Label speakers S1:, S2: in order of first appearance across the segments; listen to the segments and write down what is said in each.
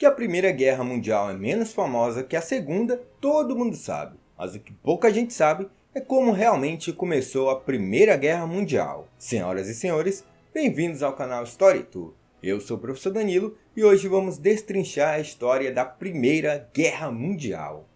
S1: Que a Primeira Guerra Mundial é menos famosa que a Segunda, todo mundo sabe. Mas o que pouca gente sabe é como realmente começou a Primeira Guerra Mundial. Senhoras e senhores, bem-vindos ao canal Story Tour. Eu sou o professor Danilo e hoje vamos destrinchar a história da Primeira Guerra Mundial.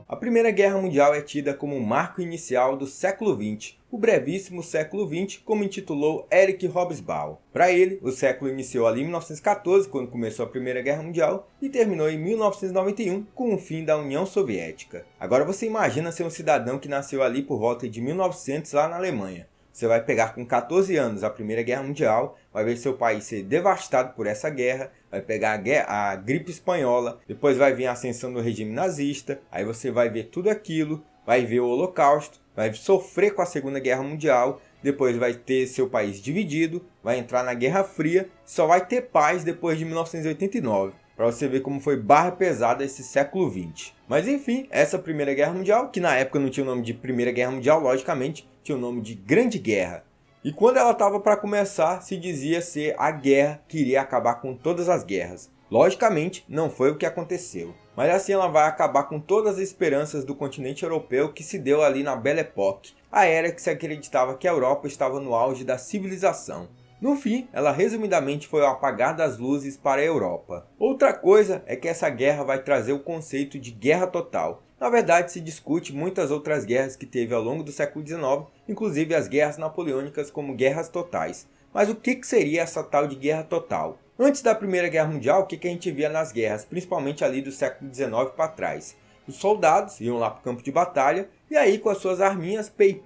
S1: A Primeira Guerra Mundial é tida como o marco inicial do século XX, o brevíssimo século XX, como intitulou Eric Hobsbawm. Para ele, o século iniciou ali em 1914, quando começou a Primeira Guerra Mundial, e terminou em 1991, com o fim da União Soviética. Agora você imagina ser um cidadão que nasceu ali por volta de 1900 lá na Alemanha. Você vai pegar com 14 anos a Primeira Guerra Mundial, vai ver seu país ser devastado por essa guerra, vai pegar a gripe espanhola, depois vai vir a ascensão do regime nazista, aí você vai ver tudo aquilo, vai ver o Holocausto, vai sofrer com a Segunda Guerra Mundial, depois vai ter seu país dividido, vai entrar na Guerra Fria, só vai ter paz depois de 1989. Para você ver como foi barra pesada esse século XX. Mas enfim, essa Primeira Guerra Mundial, que na época não tinha o nome de Primeira Guerra Mundial, logicamente, tinha o nome de Grande Guerra. E quando ela estava para começar, se dizia ser a guerra que iria acabar com todas as guerras. Logicamente, não foi o que aconteceu. Mas assim ela vai acabar com todas as esperanças do continente europeu que se deu ali na Belle Époque, a era que se acreditava que a Europa estava no auge da civilização. No fim, ela resumidamente foi o apagar das luzes para a Europa. Outra coisa é que essa guerra vai trazer o conceito de guerra total. Na verdade, se discute muitas outras guerras que teve ao longo do século XIX, inclusive as guerras napoleônicas como guerras totais. Mas o que seria essa tal de guerra total? Antes da Primeira Guerra Mundial, o que a gente via nas guerras, principalmente ali do século XIX para trás? Os soldados iam lá para o campo de batalha, e aí com as suas arminhas, pei,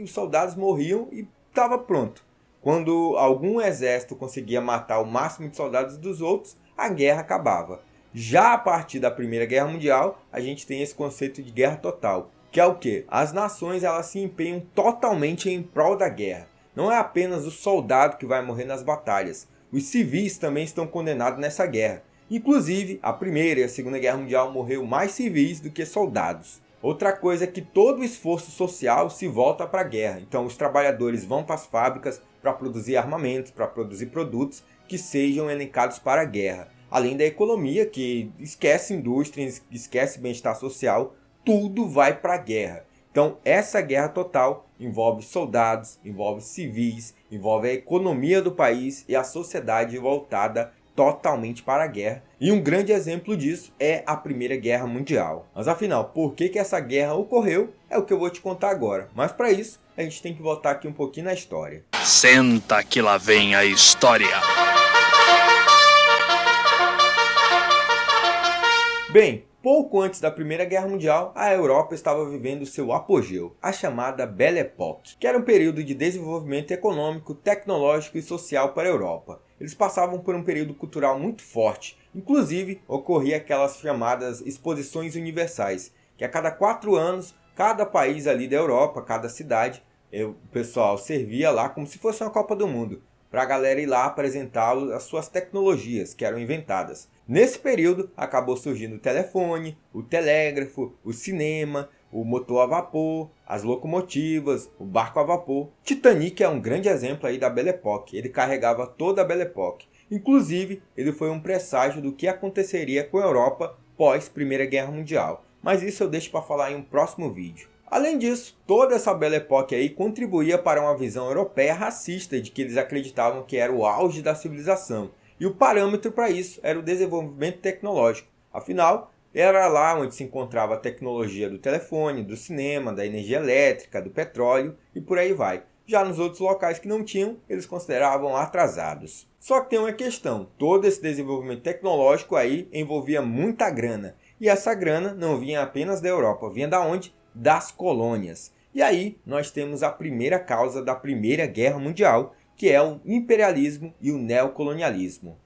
S1: os soldados morriam e estava pronto. Quando algum exército conseguia matar o máximo de soldados dos outros, a guerra acabava. Já a partir da Primeira Guerra Mundial, a gente tem esse conceito de guerra total, que é o quê? As nações elas se empenham totalmente em prol da guerra. Não é apenas o soldado que vai morrer nas batalhas, os civis também estão condenados nessa guerra. Inclusive, a Primeira e a Segunda Guerra Mundial morreu mais civis do que soldados. Outra coisa é que todo o esforço social se volta para a guerra. Então os trabalhadores vão para as fábricas para produzir armamentos, para produzir produtos que sejam elencados para a guerra. Além da economia, que esquece indústria, esquece bem-estar social, tudo vai para a guerra. Então essa guerra total envolve soldados, envolve civis, envolve a economia do país e a sociedade voltada totalmente para a guerra. E um grande exemplo disso é a Primeira Guerra Mundial. Mas afinal, por que essa guerra ocorreu? É o que eu vou te contar agora. Mas para isso, a gente tem que voltar aqui um pouquinho na história.
S2: Senta que lá vem a história.
S1: Bem, pouco antes da Primeira Guerra Mundial, a Europa estava vivendo seu apogeu, a chamada Belle Époque, que era um período de desenvolvimento econômico, tecnológico e social para a Europa. Eles passavam por um período cultural muito forte, inclusive ocorria aquelas chamadas exposições universais, que a cada 4 anos, cada país ali da Europa, cada cidade, o pessoal servia lá como se fosse uma Copa do Mundo, para a galera ir lá apresentar as suas tecnologias que eram inventadas. Nesse período, acabou surgindo o telefone, o telégrafo, o cinema, o motor a vapor, as locomotivas, o barco a vapor. Titanic é um grande exemplo aí da Belle Époque. Ele carregava toda a Belle Époque. Inclusive, ele foi um presságio do que aconteceria com a Europa pós Primeira Guerra Mundial. Mas isso eu deixo para falar em um próximo vídeo. Além disso, toda essa Belle Époque aí contribuía para uma visão europeia racista de que eles acreditavam que era o auge da civilização. E o parâmetro para isso era o desenvolvimento tecnológico. Afinal, era lá onde se encontrava a tecnologia do telefone, do cinema, da energia elétrica, do petróleo e por aí vai. Já nos outros locais que não tinham, eles consideravam atrasados. Só que tem uma questão, todo esse desenvolvimento tecnológico aí envolvia muita grana. E essa grana não vinha apenas da Europa, vinha da onde? Das colônias. E aí nós temos a primeira causa da Primeira Guerra Mundial, que é o imperialismo e o neocolonialismo.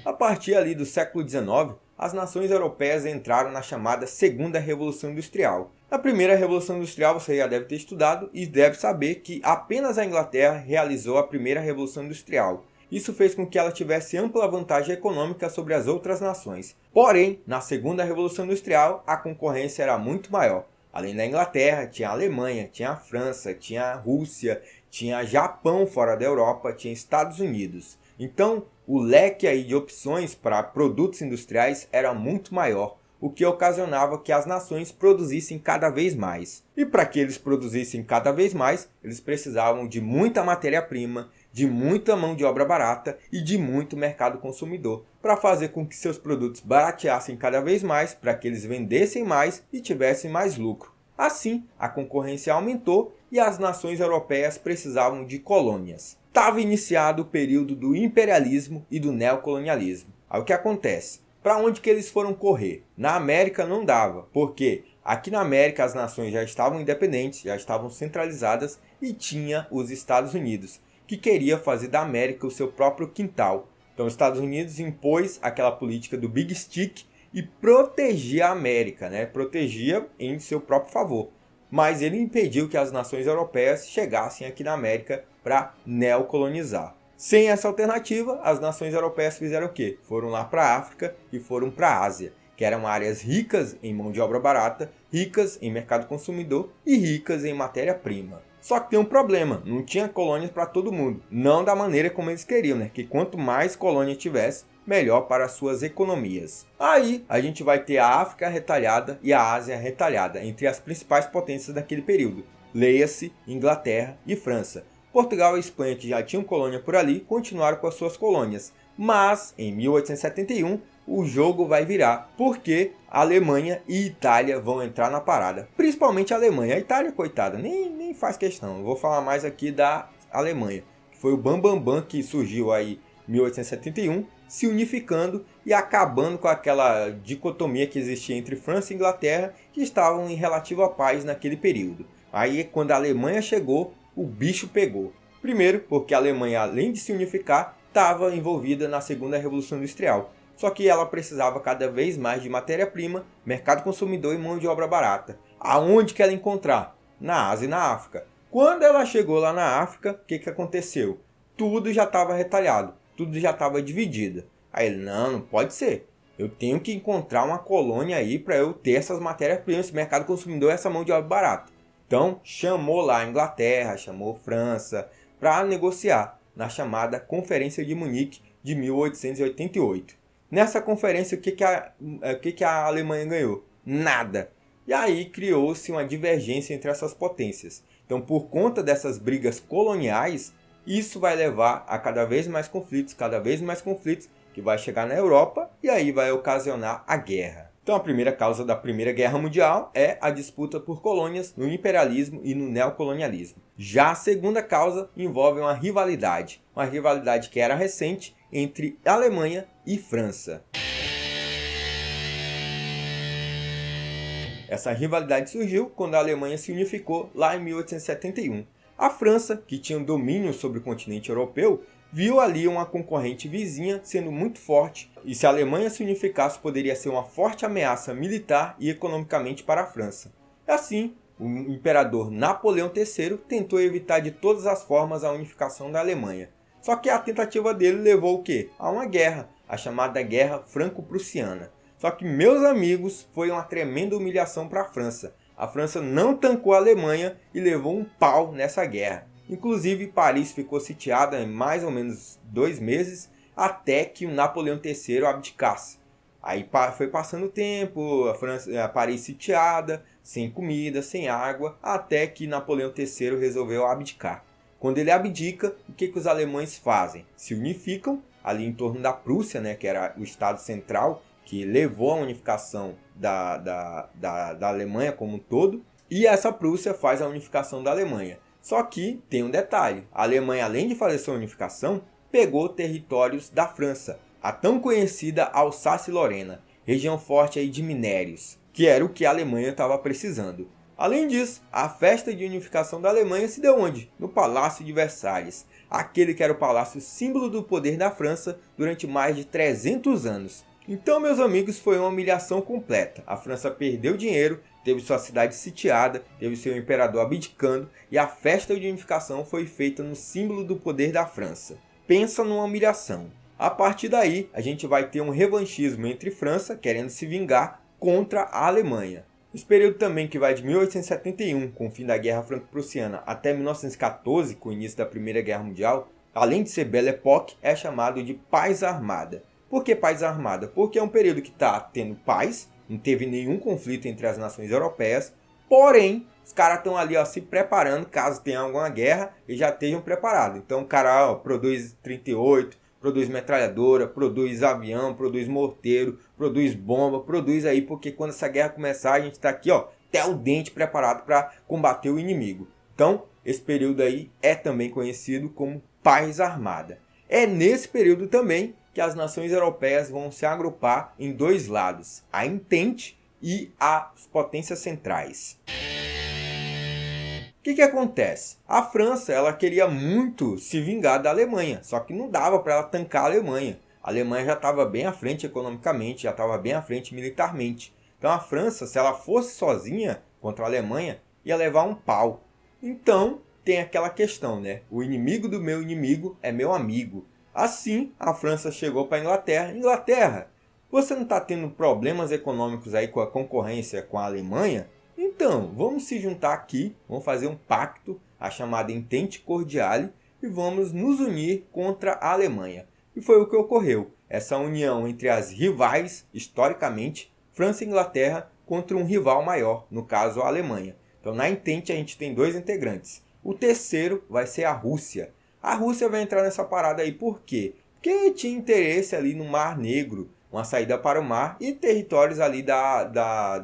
S1: A partir ali do século XIX, as nações europeias entraram na chamada Segunda Revolução Industrial. Na Primeira Revolução Industrial você já deve ter estudado e deve saber que apenas a Inglaterra realizou a Primeira Revolução Industrial. Isso fez com que ela tivesse ampla vantagem econômica sobre as outras nações. Porém, na Segunda Revolução Industrial, a concorrência era muito maior. Além da Inglaterra, tinha a Alemanha, tinha a França, tinha a Rússia, tinha Japão fora da Europa, tinha Estados Unidos. Então, o leque aí de opções para produtos industriais era muito maior, o que ocasionava que as nações produzissem cada vez mais. E para que eles produzissem cada vez mais, eles precisavam de muita matéria-prima, de muita mão de obra barata e de muito mercado consumidor, para fazer com que seus produtos barateassem cada vez mais, para que eles vendessem mais e tivessem mais lucro. Assim, a concorrência aumentou e as nações europeias precisavam de colônias. Estava iniciado o período do imperialismo e do neocolonialismo. Aí o que acontece? Para onde que eles foram correr? Na América não dava, porque aqui na América as nações já estavam independentes, já estavam centralizadas e tinha os Estados Unidos, que queria fazer da América o seu próprio quintal. Então os Estados Unidos impôs aquela política do Big Stick e protegia a América, né? Protegia em seu próprio favor. Mas ele impediu que as nações europeias chegassem aqui na América para neocolonizar. Sem essa alternativa, as nações europeias fizeram o quê? Foram lá para a África e foram para a Ásia, que eram áreas ricas em mão de obra barata, ricas em mercado consumidor e ricas em matéria-prima. Só que tem um problema, não tinha colônias para todo mundo, não da maneira como eles queriam, né? Que quanto mais colônia tivesse, melhor para suas economias. Aí a gente vai ter a África retalhada e a Ásia retalhada entre as principais potências daquele período. Leia-se Inglaterra e França. Portugal e Espanha, que já tinham colônia por ali, continuaram com as suas colônias. Mas, em 1871, o jogo vai virar, porque a Alemanha e Itália vão entrar na parada. Principalmente a Alemanha. A Itália, coitada, nem faz questão. Eu vou falar mais aqui da Alemanha, que foi o Bambambam que surgiu aí em 1871, se unificando e acabando com aquela dicotomia que existia entre França e Inglaterra, que estavam em relativa paz naquele período. Aí, quando a Alemanha chegou, o bicho pegou. Primeiro, porque a Alemanha, além de se unificar, estava envolvida na Segunda Revolução Industrial. Só que ela precisava cada vez mais de matéria-prima, mercado consumidor e mão de obra barata. Aonde que ela encontrar? Na Ásia e na África. Quando ela chegou lá na África, o que aconteceu? Tudo já estava retalhado, tudo já estava dividido. Aí ele, não pode ser. Eu tenho que encontrar uma colônia aí para eu ter essas matérias-primas, esse mercado consumidor e essa mão de obra barata. Então, chamou lá a Inglaterra, chamou a França para negociar na chamada Conferência de Munique de 1888. Nessa conferência, o que a Alemanha ganhou? Nada. E aí criou-se uma divergência entre essas potências. Então, por conta dessas brigas coloniais, isso vai levar a cada vez mais conflitos, que vai chegar na Europa e aí vai ocasionar a guerra. Então a primeira causa da Primeira Guerra Mundial é a disputa por colônias no imperialismo e no neocolonialismo. Já a segunda causa envolve uma rivalidade que era recente entre Alemanha e França. Essa rivalidade surgiu quando a Alemanha se unificou lá em 1871. A França, que tinha um domínio sobre o continente europeu, viu ali uma concorrente vizinha sendo muito forte, e se a Alemanha se unificasse poderia ser uma forte ameaça militar e economicamente para a França. Assim, o imperador Napoleão III tentou evitar de todas as formas a unificação da Alemanha. Só que a tentativa dele levou o quê? A uma guerra, a chamada Guerra Franco-Prussiana. Só que, meus amigos, foi uma tremenda humilhação para a França. A França não tancou a Alemanha e levou um pau nessa guerra. Inclusive, Paris ficou sitiada em mais ou menos 2 meses, até que o Napoleão III abdicasse. Aí foi passando o tempo, a Paris sitiada, sem comida, sem água, até que Napoleão III resolveu abdicar. Quando ele abdica, o que os alemães fazem? Se unificam ali em torno da Prússia, né, que era o estado central, que levou à unificação da Alemanha como um todo, e essa Prússia faz a unificação da Alemanha. Só que tem um detalhe, a Alemanha, além de fazer sua unificação, pegou territórios da França, a tão conhecida Alsácia-Lorena, região forte aí de minérios, que era o que a Alemanha estava precisando. Além disso, a festa de unificação da Alemanha se deu onde? No Palácio de Versalhes, aquele que era o palácio símbolo do poder da França durante mais de 300 anos. Então, meus amigos, foi uma humilhação completa. A França perdeu dinheiro, teve sua cidade sitiada, teve seu imperador abdicando e a festa de unificação foi feita no símbolo do poder da França. Pensa numa humilhação. A partir daí, a gente vai ter um revanchismo entre França, querendo se vingar, contra a Alemanha. Esse período também que vai de 1871, com o fim da Guerra Franco-Prussiana, até 1914, com o início da Primeira Guerra Mundial, além de ser Belle Époque, é chamado de Paz Armada. Por que Paz Armada? Porque é um período que está tendo paz, não teve nenhum conflito entre as nações europeias, porém, os caras estão ali se preparando, caso tenha alguma guerra, e já estejam preparados. Então o cara produz 38, produz metralhadora, produz avião, produz morteiro, produz bomba, produz aí, porque quando essa guerra começar, a gente está aqui, até o dente preparado para combater o inimigo. Então, esse período aí é também conhecido como Paz Armada. É nesse período também que as nações europeias vão se agrupar em dois lados, a Entente e as potências centrais. O que acontece? A França ela queria muito se vingar da Alemanha, só que não dava para ela tancar a Alemanha. A Alemanha já estava bem à frente economicamente, já estava bem à frente militarmente. Então a França, se ela fosse sozinha contra a Alemanha, ia levar um pau. Então tem aquela questão, né? O inimigo do meu inimigo é meu amigo. Assim, a França chegou para a Inglaterra. Inglaterra, você não está tendo problemas econômicos aí com a concorrência com a Alemanha? Então, vamos se juntar aqui, vamos fazer um pacto, a chamada Entente Cordiale, e vamos nos unir contra a Alemanha. E foi o que ocorreu, essa união entre as rivais, historicamente, França e Inglaterra, contra um rival maior, no caso a Alemanha. Então na Entente a gente tem dois integrantes. O terceiro vai ser a Rússia. A Rússia vai entrar nessa parada aí por quê? Porque tinha interesse ali no Mar Negro, uma saída para o mar, e territórios ali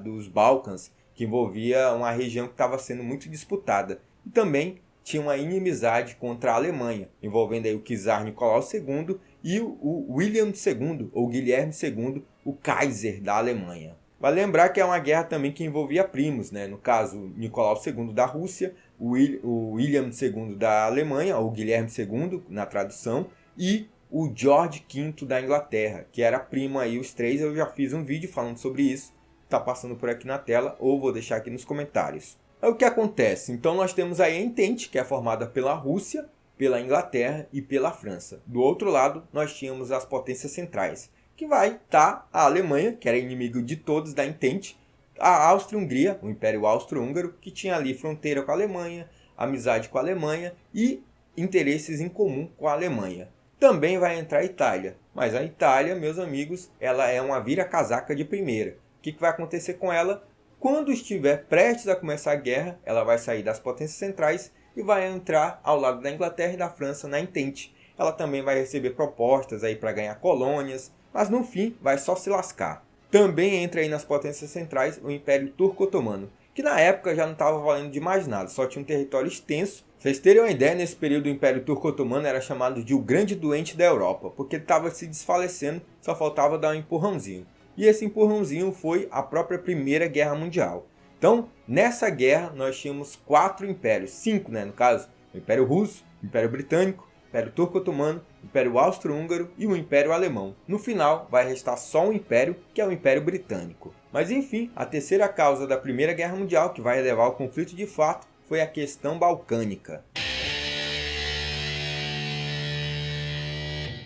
S1: dos Balcãs, que envolvia uma região que estava sendo muito disputada. E também tinha uma inimizade contra a Alemanha, envolvendo aí o czar Nicolau II e o William II, ou Guilherme II, o Kaiser da Alemanha. Vale lembrar que é uma guerra também que envolvia primos, né? No caso, Nicolau II da Rússia, o William II da Alemanha, ou Guilherme II, na tradução, e o George V da Inglaterra, que era primo aí, os três. Eu já fiz um vídeo falando sobre isso, está passando por aqui na tela, ou vou deixar aqui nos comentários. É o que acontece. Então nós temos aí a Entente, que é formada pela Rússia, pela Inglaterra e pela França. Do outro lado, nós tínhamos as potências centrais, que vai estar a Alemanha, que era inimigo de todos da Entente, a Áustria-Hungria, o Império Austro-Húngaro, que tinha ali fronteira com a Alemanha, amizade com a Alemanha e interesses em comum com a Alemanha. Também vai entrar a Itália, mas a Itália, meus amigos, ela é uma vira-casaca de primeira. O que vai acontecer com ela? Quando estiver prestes a começar a guerra, ela vai sair das potências centrais e vai entrar ao lado da Inglaterra e da França na Entente. Ela também vai receber propostas aí para ganhar colônias, mas no fim vai só se lascar. Também entra aí nas potências centrais o Império Turco-Otomano, que na época já não estava valendo de mais nada, só tinha um território extenso. Pra vocês terem uma ideia, nesse período o Império Turco-Otomano era chamado de o grande doente da Europa, porque ele estava se desfalecendo, só faltava dar um empurrãozinho. E esse empurrãozinho foi a própria Primeira Guerra Mundial. Então, nessa guerra, nós tínhamos 4 impérios, 5 no caso, o Império Russo, o Império Britânico, o Império Turco-Otomano, o Império Austro-Húngaro e o Império Alemão. No final, vai restar só um império, que é o Império Britânico. Mas enfim, a terceira causa da Primeira Guerra Mundial, que vai levar ao conflito de fato, foi a questão balcânica.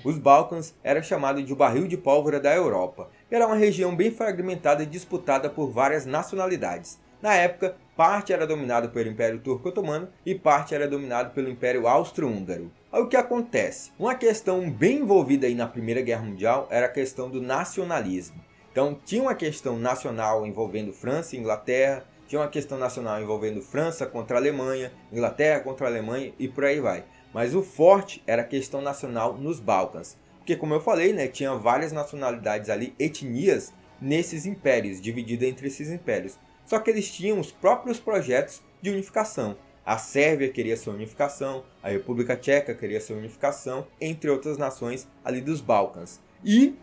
S1: Os Balcãs eram chamados de o barril de pólvora da Europa. Era uma região bem fragmentada e disputada por várias nacionalidades. Na época, parte era dominada pelo Império Turco-Otomano e parte era dominada pelo Império Austro-Húngaro. Aí o que acontece? Uma questão bem envolvida aí na Primeira Guerra Mundial era a questão do nacionalismo. Então tinha uma questão nacional envolvendo França e Inglaterra, tinha uma questão nacional envolvendo França contra a Alemanha, Inglaterra contra a Alemanha e por aí vai. Mas o forte era a questão nacional nos Balcãs. Porque como eu falei, tinha várias nacionalidades ali, etnias, nesses impérios, divididas entre esses impérios. Só que eles tinham os próprios projetos de unificação. A Sérvia queria sua unificação, a República Tcheca queria sua unificação, entre outras nações ali dos Balcãs. E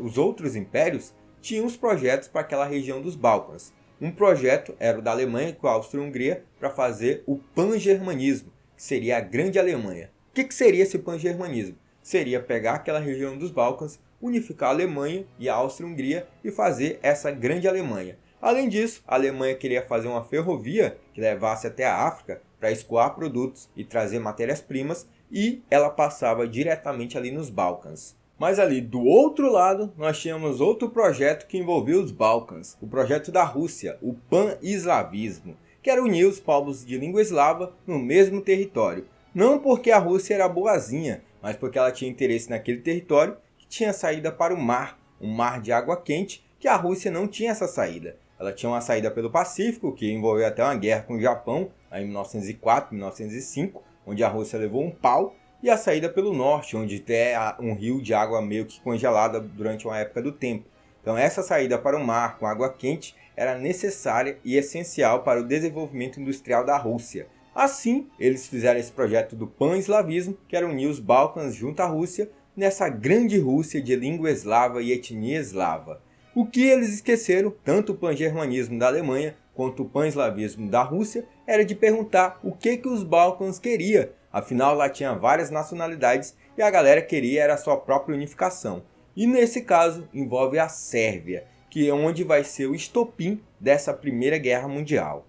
S1: os outros impérios tinham os projetos para aquela região dos Balcãs. Um projeto era o da Alemanha com a Áustria-Hungria para fazer o pan-germanismo, que seria a Grande Alemanha. O que seria esse pan-germanismo? Seria pegar aquela região dos Balcãs, unificar a Alemanha e a Áustria-Hungria e fazer essa Grande Alemanha. Além disso, a Alemanha queria fazer uma ferrovia que levasse até a África para escoar produtos e trazer matérias-primas, e ela passava diretamente ali nos Balcãs. Mas ali do outro lado, nós tínhamos outro projeto que envolvia os Balcãs, o projeto da Rússia, o pan-eslavismo, que era unir os povos de língua eslava no mesmo território. Não porque a Rússia era boazinha, mas porque ela tinha interesse naquele território que tinha saída para o mar, um mar de água quente, que a Rússia não tinha essa saída. Ela tinha uma saída pelo Pacífico, que envolveu até uma guerra com o Japão, em 1904, 1905, onde a Rússia levou um pau, e a saída pelo norte, onde tem um rio de água meio que congelada durante uma época do tempo. Então essa saída para o mar com água quente era necessária e essencial para o desenvolvimento industrial da Rússia. Assim, eles fizeram esse projeto do pan-eslavismo, que era unir os Balcãs junto à Rússia, nessa grande Rússia de língua eslava e etnia eslava. O que eles esqueceram, tanto o pan-germanismo da Alemanha quanto o pan-eslavismo da Rússia, era de perguntar o que os Balcãs queriam. Afinal, lá tinha várias nacionalidades e a galera queria era a sua própria unificação. E nesse caso, envolve a Sérvia, que é onde vai ser o estopim dessa Primeira Guerra Mundial.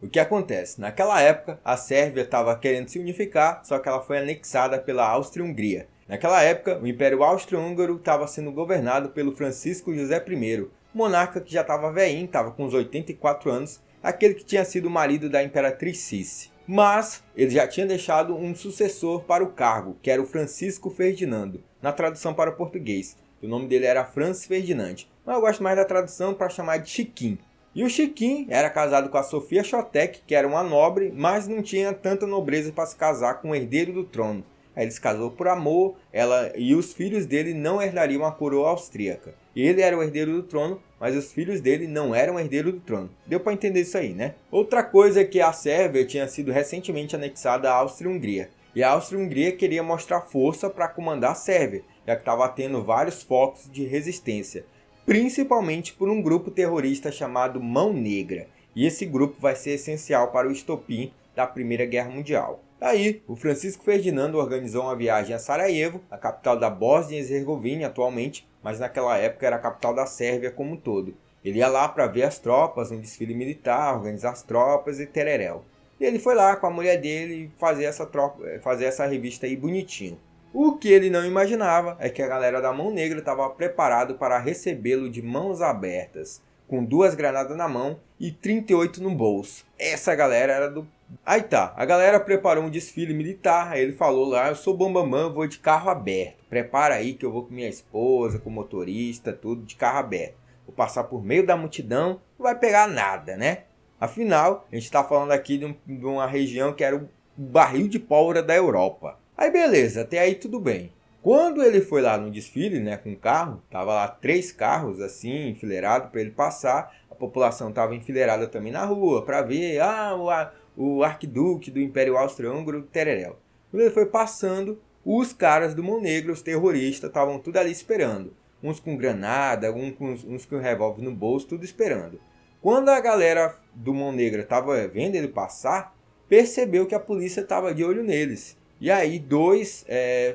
S1: O que acontece? Naquela época, a Sérvia estava querendo se unificar, só que ela foi anexada pela Áustria-Hungria. Naquela época, o Império Austro-Húngaro estava sendo governado pelo Francisco José I, monarca que já estava velhinho, estava com uns 84 anos, aquele que tinha sido o marido da Imperatriz Cici. Mas ele já tinha deixado um sucessor para o cargo, que era o Francisco Ferdinando, na tradução para o português. O nome dele era Franz Ferdinand, mas eu gosto mais da tradução para chamar de Chiquinho. E o Chiquinho era casado com a Sofia Chotek, que era uma nobre, mas não tinha tanta nobreza para se casar com o herdeiro do trono. Aí ele se casou por amor, ela e os filhos dele não herdariam a coroa austríaca. Ele era o herdeiro do trono, mas os filhos dele não eram herdeiros do trono. Deu para entender isso aí, né? Outra coisa é que a Sérvia tinha sido recentemente anexada à Áustria-Hungria. E a Áustria-Hungria queria mostrar força para comandar a Sérvia, já que estava tendo vários focos de resistência, principalmente por um grupo terrorista chamado Mão Negra. E esse grupo vai ser essencial para o estopim da Primeira Guerra Mundial. Daí, o Francisco Ferdinando organizou uma viagem a Sarajevo, a capital da Bósnia e Herzegovina atualmente, mas naquela época era a capital da Sérvia como um todo. Ele ia lá para ver as tropas, um desfile militar, organizar as tropas e tereréu. E ele foi lá com a mulher dele fazer essa revista aí bonitinho. O que ele não imaginava é que a galera da Mão Negra estava preparado para recebê-lo de mãos abertas, com 2 granadas na mão e 38 no bolso. Essa galera era do... Aí tá, a galera preparou um desfile militar, aí ele falou lá, eu sou bambambam, vou de carro aberto. Prepara aí que eu vou com minha esposa, com o motorista, tudo de carro aberto. Vou passar por meio da multidão, não vai pegar nada, né? Afinal, a gente está falando aqui de uma região que era o barril de pólvora da Europa. Aí beleza, até aí tudo bem. Quando ele foi lá no desfile, né, com o carro, tava lá 3 carros assim, enfileirados para ele passar. A população tava enfileirada também na rua para ver, o arquiduque do Império Austro-Húngaro, tereréu. Quando ele foi passando, os caras do Mão Negra, os terroristas, estavam tudo ali esperando. Uns com granada, uns com revólver no bolso, tudo esperando. Quando a galera do Mão Negra estava vendo ele passar, percebeu que a polícia estava de olho neles. E aí 2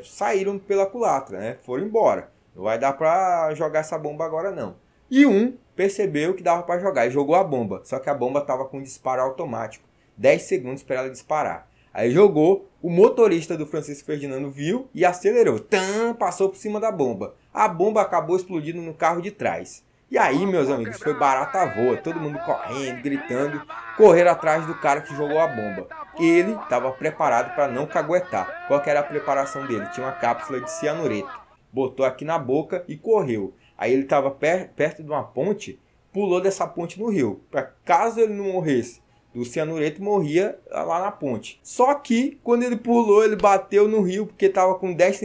S1: saíram pela culatra, né? Foram embora. Não vai dar para jogar essa bomba agora não. E um percebeu que dava para jogar e jogou a bomba. Só que a bomba estava com disparo automático. 10 segundos para ela disparar. Aí jogou, o motorista do Francisco Ferdinando viu e acelerou. Passou por cima da bomba. A bomba acabou explodindo no carro de trás. E aí, meus amigos, foi barata voa. Todo mundo correndo, gritando. Correram atrás do cara que jogou a bomba. Ele estava preparado para não caguetar. Qual que era a preparação dele? Tinha uma cápsula de cianureto. Botou aqui na boca e correu. Aí ele estava perto de uma ponte, pulou dessa ponte no rio. Para caso ele não morresse do cianureto, morria lá na ponte. Só que, quando ele pulou, ele bateu no rio, porque estava com 10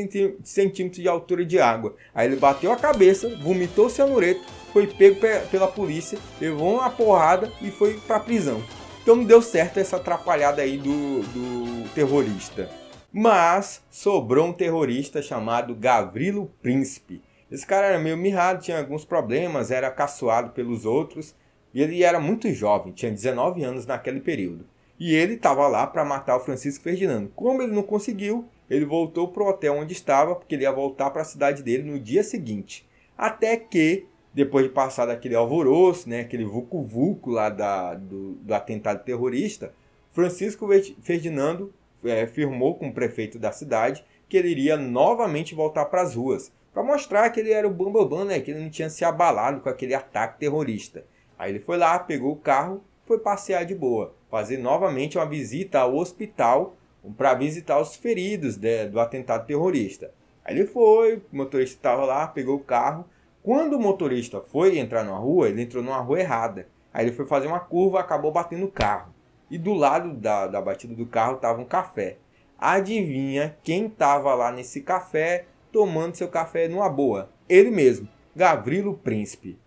S1: centímetros de altura de água. Aí ele bateu a cabeça, vomitou o cianureto, foi pego pela polícia, levou uma porrada e foi para a prisão. Então não deu certo essa atrapalhada aí do terrorista. Mas sobrou um terrorista chamado Gavrilo Princip. Esse cara era meio mirrado, tinha alguns problemas, era caçoado pelos outros. E ele era muito jovem, tinha 19 anos naquele período. E ele estava lá para matar o Francisco Ferdinando. Como ele não conseguiu, ele voltou para o hotel onde estava, porque ele ia voltar para a cidade dele no dia seguinte. Até que, depois de passar daquele alvoroço, né, aquele vucu-vucu lá do atentado terrorista, Francisco Ferdinando firmou com o prefeito da cidade que ele iria novamente voltar para as ruas, para mostrar que ele era o bambambam, né? Que ele não tinha se abalado com aquele ataque terrorista. Aí ele foi lá, pegou o carro, foi passear de boa, fazer novamente uma visita ao hospital para visitar os feridos do atentado terrorista. Aí ele foi, o motorista estava lá, pegou o carro. Quando o motorista foi entrar na rua, ele entrou numa rua errada. Aí ele foi fazer uma curva, acabou batendo o carro. E do lado da batida do carro estava um café. Adivinha quem estava lá nesse café, tomando seu café numa boa? Ele mesmo, Gavrilo Príncipe.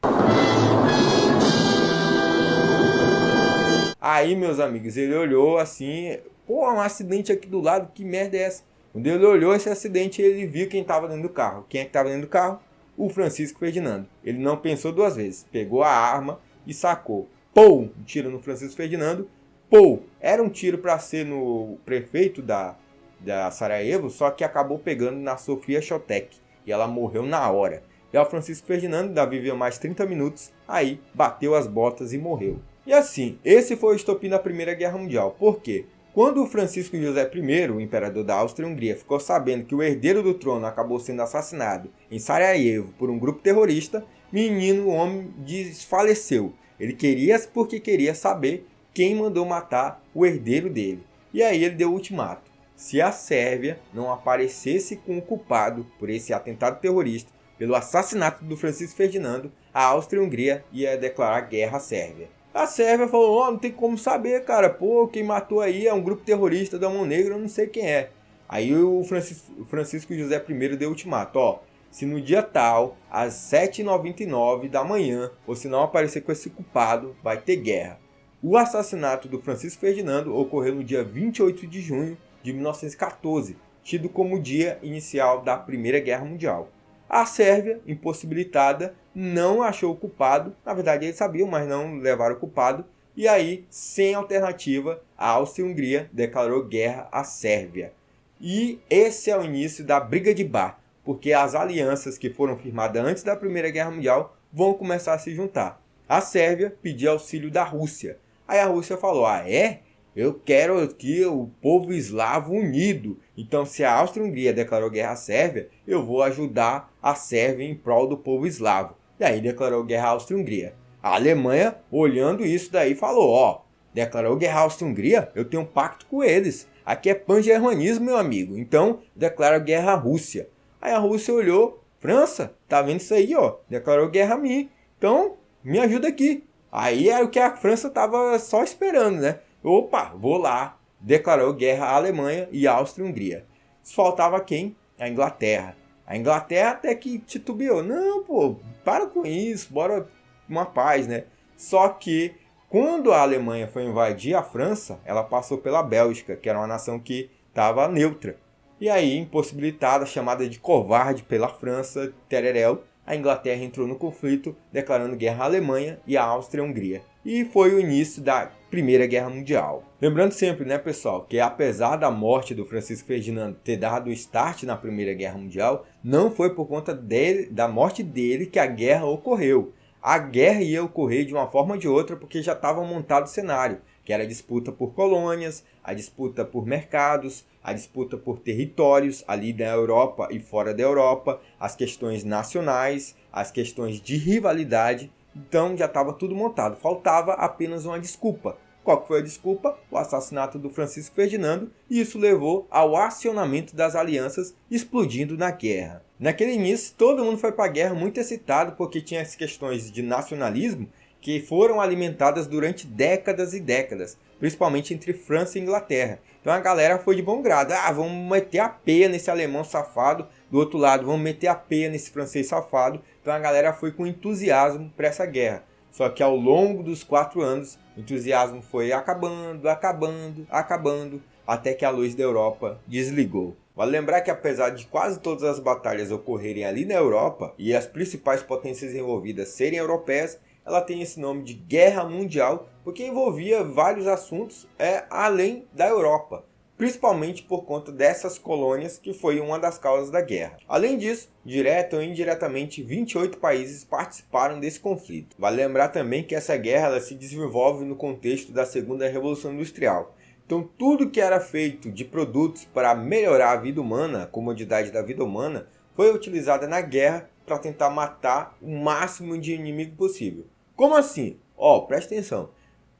S1: Aí, meus amigos, ele olhou assim, pô, um acidente aqui do lado, que merda é essa? Quando ele olhou esse acidente, ele viu quem estava dentro do carro. Quem é que estava dentro do carro? O Francisco Ferdinando. Ele não pensou duas vezes, pegou a arma e sacou. Pô, um tiro no Francisco Ferdinando. Pô, era um tiro para ser no prefeito da Sarajevo, só que acabou pegando na Sofia Chotek e ela morreu na hora. E o Francisco Ferdinando ainda viveu mais 30 minutos, aí bateu as botas e morreu. E assim, esse foi o estopim da Primeira Guerra Mundial. Por quê? Quando o Francisco José I, o imperador da Áustria-Hungria, ficou sabendo que o herdeiro do trono acabou sendo assassinado em Sarajevo por um grupo terrorista, menino homem desfaleceu. Ele queria porque queria saber quem mandou matar o herdeiro dele. E aí ele deu o ultimato. Se a Sérvia não aparecesse com o culpado por esse atentado terrorista, pelo assassinato do Francisco Ferdinando, a Áustria-Hungria ia declarar guerra à Sérvia. A Sérvia falou, não tem como saber, cara, pô, quem matou aí é um grupo terrorista da Mão Negra, eu não sei quem é. Aí o Francisco José I deu o ultimato, se no dia tal, às 7h99 da manhã, você não aparecer com esse culpado, vai ter guerra. O assassinato do Francisco Ferdinando ocorreu no dia 28 de junho de 1914, tido como o dia inicial da Primeira Guerra Mundial. A Sérvia, impossibilitada, não achou o culpado. Na verdade, eles sabiam, mas não levaram o culpado. E aí, sem alternativa, a Áustria-Hungria declarou guerra à Sérvia. E esse é o início da Briga de Bar, porque as alianças que foram firmadas antes da Primeira Guerra Mundial vão começar a se juntar. A Sérvia pediu auxílio da Rússia. Aí a Rússia falou, eu quero aqui o povo eslavo unido. Então, se a Áustria-Hungria declarou guerra à Sérvia, eu vou ajudar a Sérvia em prol do povo eslavo. E aí declarou guerra à Áustria-Hungria. A Alemanha, olhando isso daí, falou, declarou guerra à Áustria-Hungria, eu tenho um pacto com eles. Aqui é pan-germanismo, meu amigo. Então, declara guerra à Rússia. Aí a Rússia olhou, França, tá vendo isso aí, declarou guerra a mim. Então, me ajuda aqui. Aí é o que a França tava só esperando, né? Opa, vou lá. Declarou guerra à Alemanha e à Áustria-Hungria. Faltava quem? A Inglaterra. A Inglaterra até que titubeou. Não, pô, para com isso, bora uma paz, né? Só que quando a Alemanha foi invadir a França, ela passou pela Bélgica, que era uma nação que estava neutra. E aí, impossibilitada, chamada de covarde pela França, tereréu, a Inglaterra entrou no conflito, declarando guerra à Alemanha e à Áustria-Hungria. E foi o início da Primeira Guerra Mundial. Lembrando sempre, né, pessoal, que apesar da morte do Francisco Ferdinando ter dado o start na Primeira Guerra Mundial, não foi por conta da morte dele que a guerra ocorreu. A guerra ia ocorrer de uma forma ou de outra porque já estava montado o cenário, que era a disputa por colônias, a disputa por mercados, a disputa por territórios ali da Europa e fora da Europa, as questões nacionais, as questões de rivalidade. Então já estava tudo montado, faltava apenas uma desculpa. Qual que foi a desculpa? O assassinato do Francisco Ferdinando, e isso levou ao acionamento das alianças, explodindo na guerra. Naquele início, todo mundo foi para a guerra muito excitado, porque tinha as questões de nacionalismo que foram alimentadas durante décadas e décadas, principalmente entre França e Inglaterra. Então a galera foi de bom grado, vamos meter a peia nesse alemão safado, do outro lado vamos meter a peia nesse francês safado. Então a galera foi com entusiasmo para essa guerra. Só que ao longo dos 4 anos, o entusiasmo foi acabando, até que a luz da Europa desligou. Vale lembrar que apesar de quase todas as batalhas ocorrerem ali na Europa e as principais potências envolvidas serem europeias, ela tem esse nome de Guerra Mundial porque envolvia vários assuntos além da Europa, principalmente por conta dessas colônias que foi uma das causas da guerra. Além disso, direta ou indiretamente, 28 países participaram desse conflito. Vale lembrar também que essa guerra ela se desenvolve no contexto da Segunda Revolução Industrial. Então tudo que era feito de produtos para melhorar a vida humana, a comodidade da vida humana, foi utilizada na guerra para tentar matar o máximo de inimigo possível. Como assim? Presta atenção.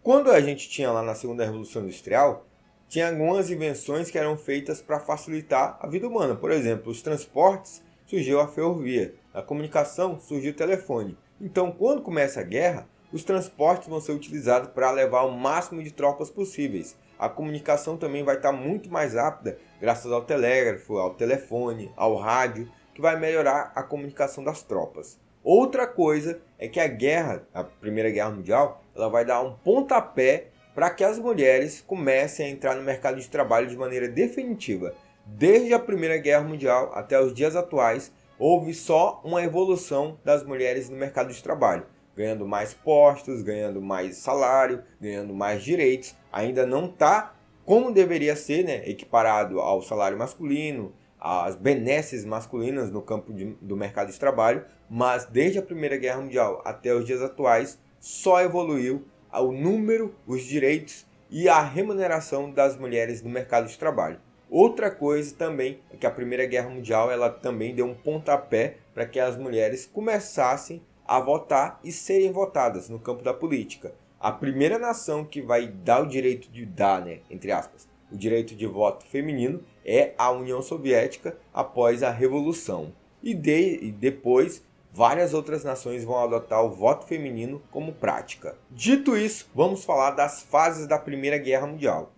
S1: Quando a gente tinha lá na segunda Revolução Industrial, tinha algumas invenções que eram feitas para facilitar a vida humana. Por exemplo, os transportes, surgiu a ferrovia. A comunicação, surgiu o telefone. Então, quando começa a guerra, os transportes vão ser utilizados para levar o máximo de tropas possíveis. A comunicação também vai estar muito mais rápida, graças ao telégrafo, ao telefone, ao rádio, que vai melhorar a comunicação das tropas. Outra coisa é que a Primeira Guerra Mundial, ela vai dar um pontapé para que as mulheres comecem a entrar no mercado de trabalho de maneira definitiva. Desde a Primeira Guerra Mundial até os dias atuais, houve só uma evolução das mulheres no mercado de trabalho, ganhando mais postos, ganhando mais salário, ganhando mais direitos. Ainda não está como deveria ser, né, equiparado ao salário masculino, às benesses masculinas no campo do mercado de trabalho, mas desde a Primeira Guerra Mundial até os dias atuais, só evoluiu o número, os direitos e a remuneração das mulheres no mercado de trabalho. Outra coisa também é que a Primeira Guerra Mundial ela também deu um pontapé para que as mulheres começassem a votar e serem votadas no campo da política. A primeira nação que vai dar o direito de dar, né, entre aspas, o direito de voto feminino é a União Soviética após a Revolução. E depois, várias outras nações vão adotar o voto feminino como prática. Dito isso, vamos falar das fases da Primeira Guerra Mundial.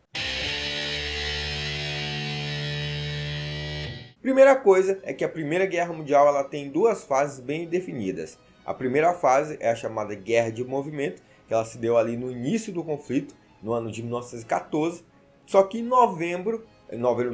S1: Primeira coisa é que a Primeira Guerra Mundial ela tem duas fases bem definidas. A primeira fase é a chamada Guerra de Movimento, que ela se deu ali no início do conflito, no ano de 1914. Só que em novembro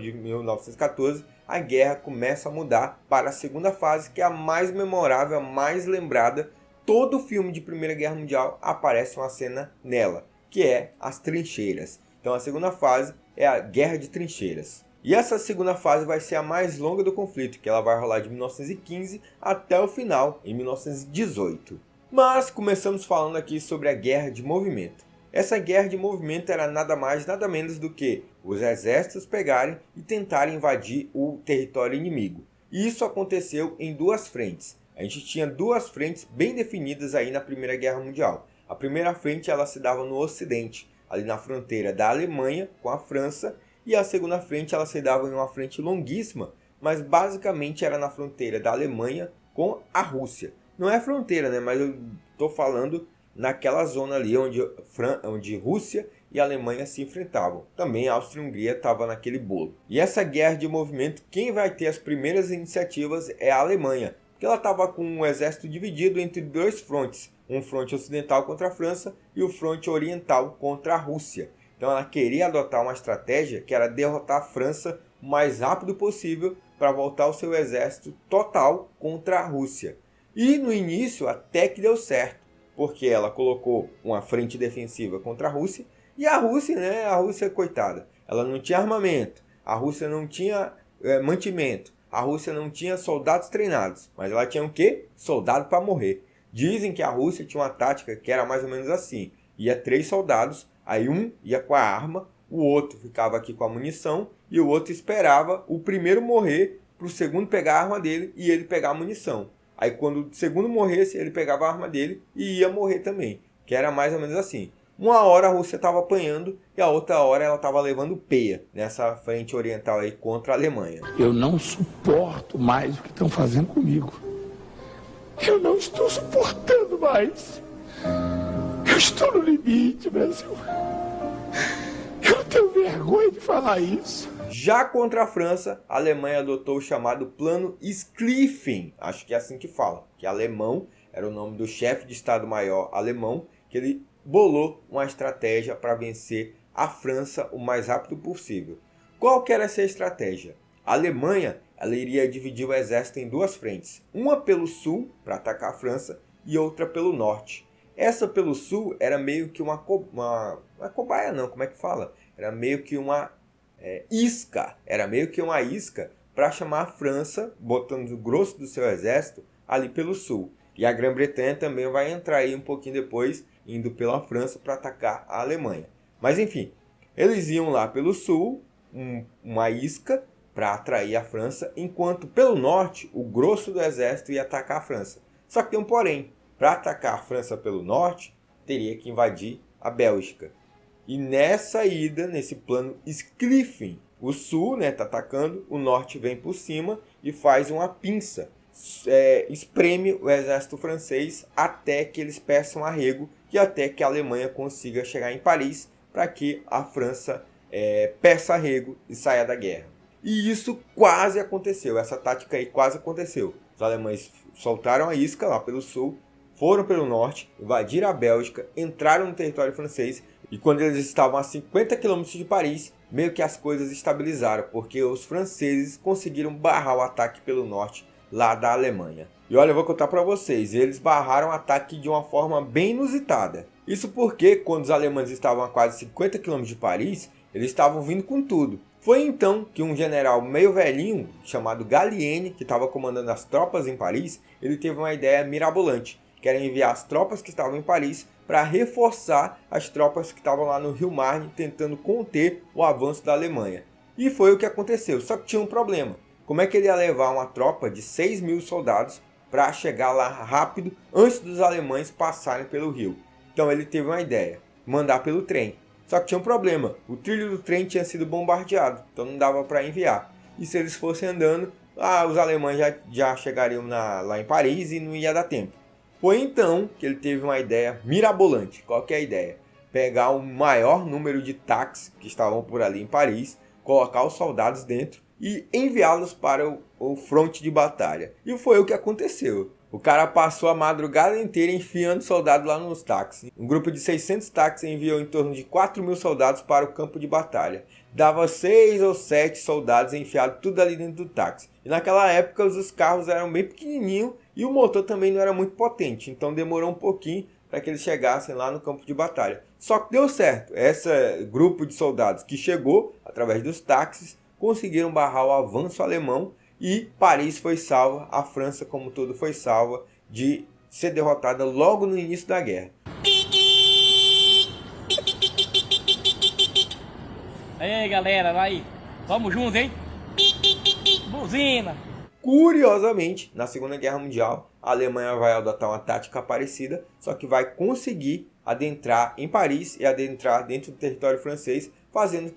S1: de 1914, a guerra começa a mudar para a segunda fase, que é a mais memorável, a mais lembrada. Todo filme de Primeira Guerra Mundial aparece uma cena nela, que é as trincheiras. Então a segunda fase é a Guerra de Trincheiras. E essa segunda fase vai ser a mais longa do conflito, que ela vai rolar de 1915 até o final, em 1918. Mas começamos falando aqui sobre a Guerra de Movimento. Essa guerra de movimento era nada mais, nada menos do que os exércitos pegarem e tentarem invadir o território inimigo. E isso aconteceu em duas frentes. A gente tinha duas frentes bem definidas aí na Primeira Guerra Mundial. A primeira frente ela se dava no ocidente, ali na fronteira da Alemanha com a França, e a segunda frente ela se dava em uma frente longuíssima, mas basicamente era na fronteira da Alemanha com a Rússia. Não é fronteira, né? Mas eu estou falando naquela zona ali onde Rússia e Alemanha se enfrentavam. Também a Áustria-Hungria estava naquele bolo. E essa guerra de movimento, quem vai ter as primeiras iniciativas é a Alemanha, porque ela estava com um exército dividido entre dois frontes, um fronte ocidental contra a França e o fronte oriental contra a Rússia. Então ela queria adotar uma estratégia que era derrotar a França o mais rápido possível para voltar o seu exército total contra a Rússia. E no início até que deu certo, porque ela colocou uma frente defensiva contra a Rússia, e a Rússia, coitada, ela não tinha armamento, a Rússia não tinha mantimento, a Rússia não tinha soldados treinados, mas ela tinha o quê? Soldado para morrer. Dizem que a Rússia tinha uma tática que era mais ou menos assim, ia 3 soldados, aí um ia com a arma, o outro ficava aqui com a munição, e o outro esperava o primeiro morrer para o segundo pegar a arma dele e ele pegar a munição. Aí quando o segundo morresse, ele pegava a arma dele e ia morrer também. Que era mais ou menos assim. Uma hora a Rússia estava apanhando e a outra hora ela estava levando peia nessa frente oriental aí contra a Alemanha.
S3: Eu não suporto mais o que estão fazendo comigo. Eu não estou suportando mais. Eu estou no limite, Brasil. Eu tenho vergonha de falar isso.
S1: Já contra a França, a Alemanha adotou o chamado Plano Schlieffen, acho que é assim que fala, que alemão era o nome do chefe de Estado-Maior alemão, que ele bolou uma estratégia para vencer a França o mais rápido possível. Qual que era essa estratégia? A Alemanha ela iria dividir o exército em duas frentes, uma pelo sul, para atacar a França, e outra pelo norte. Essa pelo sul era meio que uma cobaia não, como é que fala? Era meio que uma isca, para chamar a França, botando o grosso do seu exército ali pelo sul. E a Grã-Bretanha também vai entrar aí um pouquinho depois, indo pela França para atacar a Alemanha. Mas enfim, Eles iam lá pelo sul, uma isca para atrair a França, enquanto pelo norte o grosso do exército ia atacar a França. Só que tem um porém, para atacar a França pelo norte, teria que invadir a Bélgica. E nessa ida, nesse plano Schlieffen, o sul tá atacando, o norte vem por cima e faz uma pinça. Espreme o exército francês até que eles peçam arrego e até que a Alemanha consiga chegar em Paris para que a França peça arrego e saia da guerra. E isso quase aconteceu, essa tática aí quase aconteceu. Os alemães soltaram a isca lá pelo sul, foram pelo norte, invadiram a Bélgica, entraram no território francês e quando eles estavam a 50 km de Paris, meio que as coisas estabilizaram, porque os franceses conseguiram barrar o ataque pelo norte lá da Alemanha. E olha, eu vou contar para vocês, eles barraram o ataque de uma forma bem inusitada. Isso porque quando os alemães estavam a quase 50 km de Paris, eles estavam vindo com tudo. Foi então que um general meio velhinho, chamado Gallieni, que estava comandando as tropas em Paris, ele teve uma ideia mirabolante, que era enviar as tropas que estavam em Paris para reforçar as tropas que estavam lá no Rio Marne, tentando conter o avanço da Alemanha. E foi o que aconteceu, só que tinha um problema. Como é que ele ia levar uma tropa de 6.000 soldados para chegar lá rápido antes dos alemães passarem pelo rio? Então ele teve uma ideia, mandar pelo trem. Só que tinha um problema, o trilho do trem tinha sido bombardeado, então não dava para enviar. E se eles fossem andando, os alemães já chegariam lá em Paris e não ia dar tempo. Foi então que ele teve uma ideia mirabolante. Qual que é a ideia? Pegar o maior número de táxis que estavam por ali em Paris, colocar os soldados dentro e enviá-los para o fronte de batalha. E foi o que aconteceu. O cara passou a madrugada inteira enfiando soldados lá nos táxis. Um grupo de 600 táxis enviou em torno de 4.000 soldados para o campo de batalha. Dava 6 ou 7 soldados enfiados tudo ali dentro do táxi. E naquela época os carros eram bem pequenininhos e o motor também não era muito potente. Então demorou um pouquinho para que eles chegassem lá no campo de batalha. Só que deu certo. Esse grupo de soldados que chegou através dos táxis conseguiram barrar o avanço alemão e Paris foi salva, a França como todo foi salva de ser derrotada logo no início da guerra.
S4: Aí galera, vai, vamos juntos, hein? Buzina!
S1: Curiosamente, na Segunda Guerra Mundial, a Alemanha vai adotar uma tática parecida, só que vai conseguir adentrar em Paris e adentrar dentro do território francês, fazendo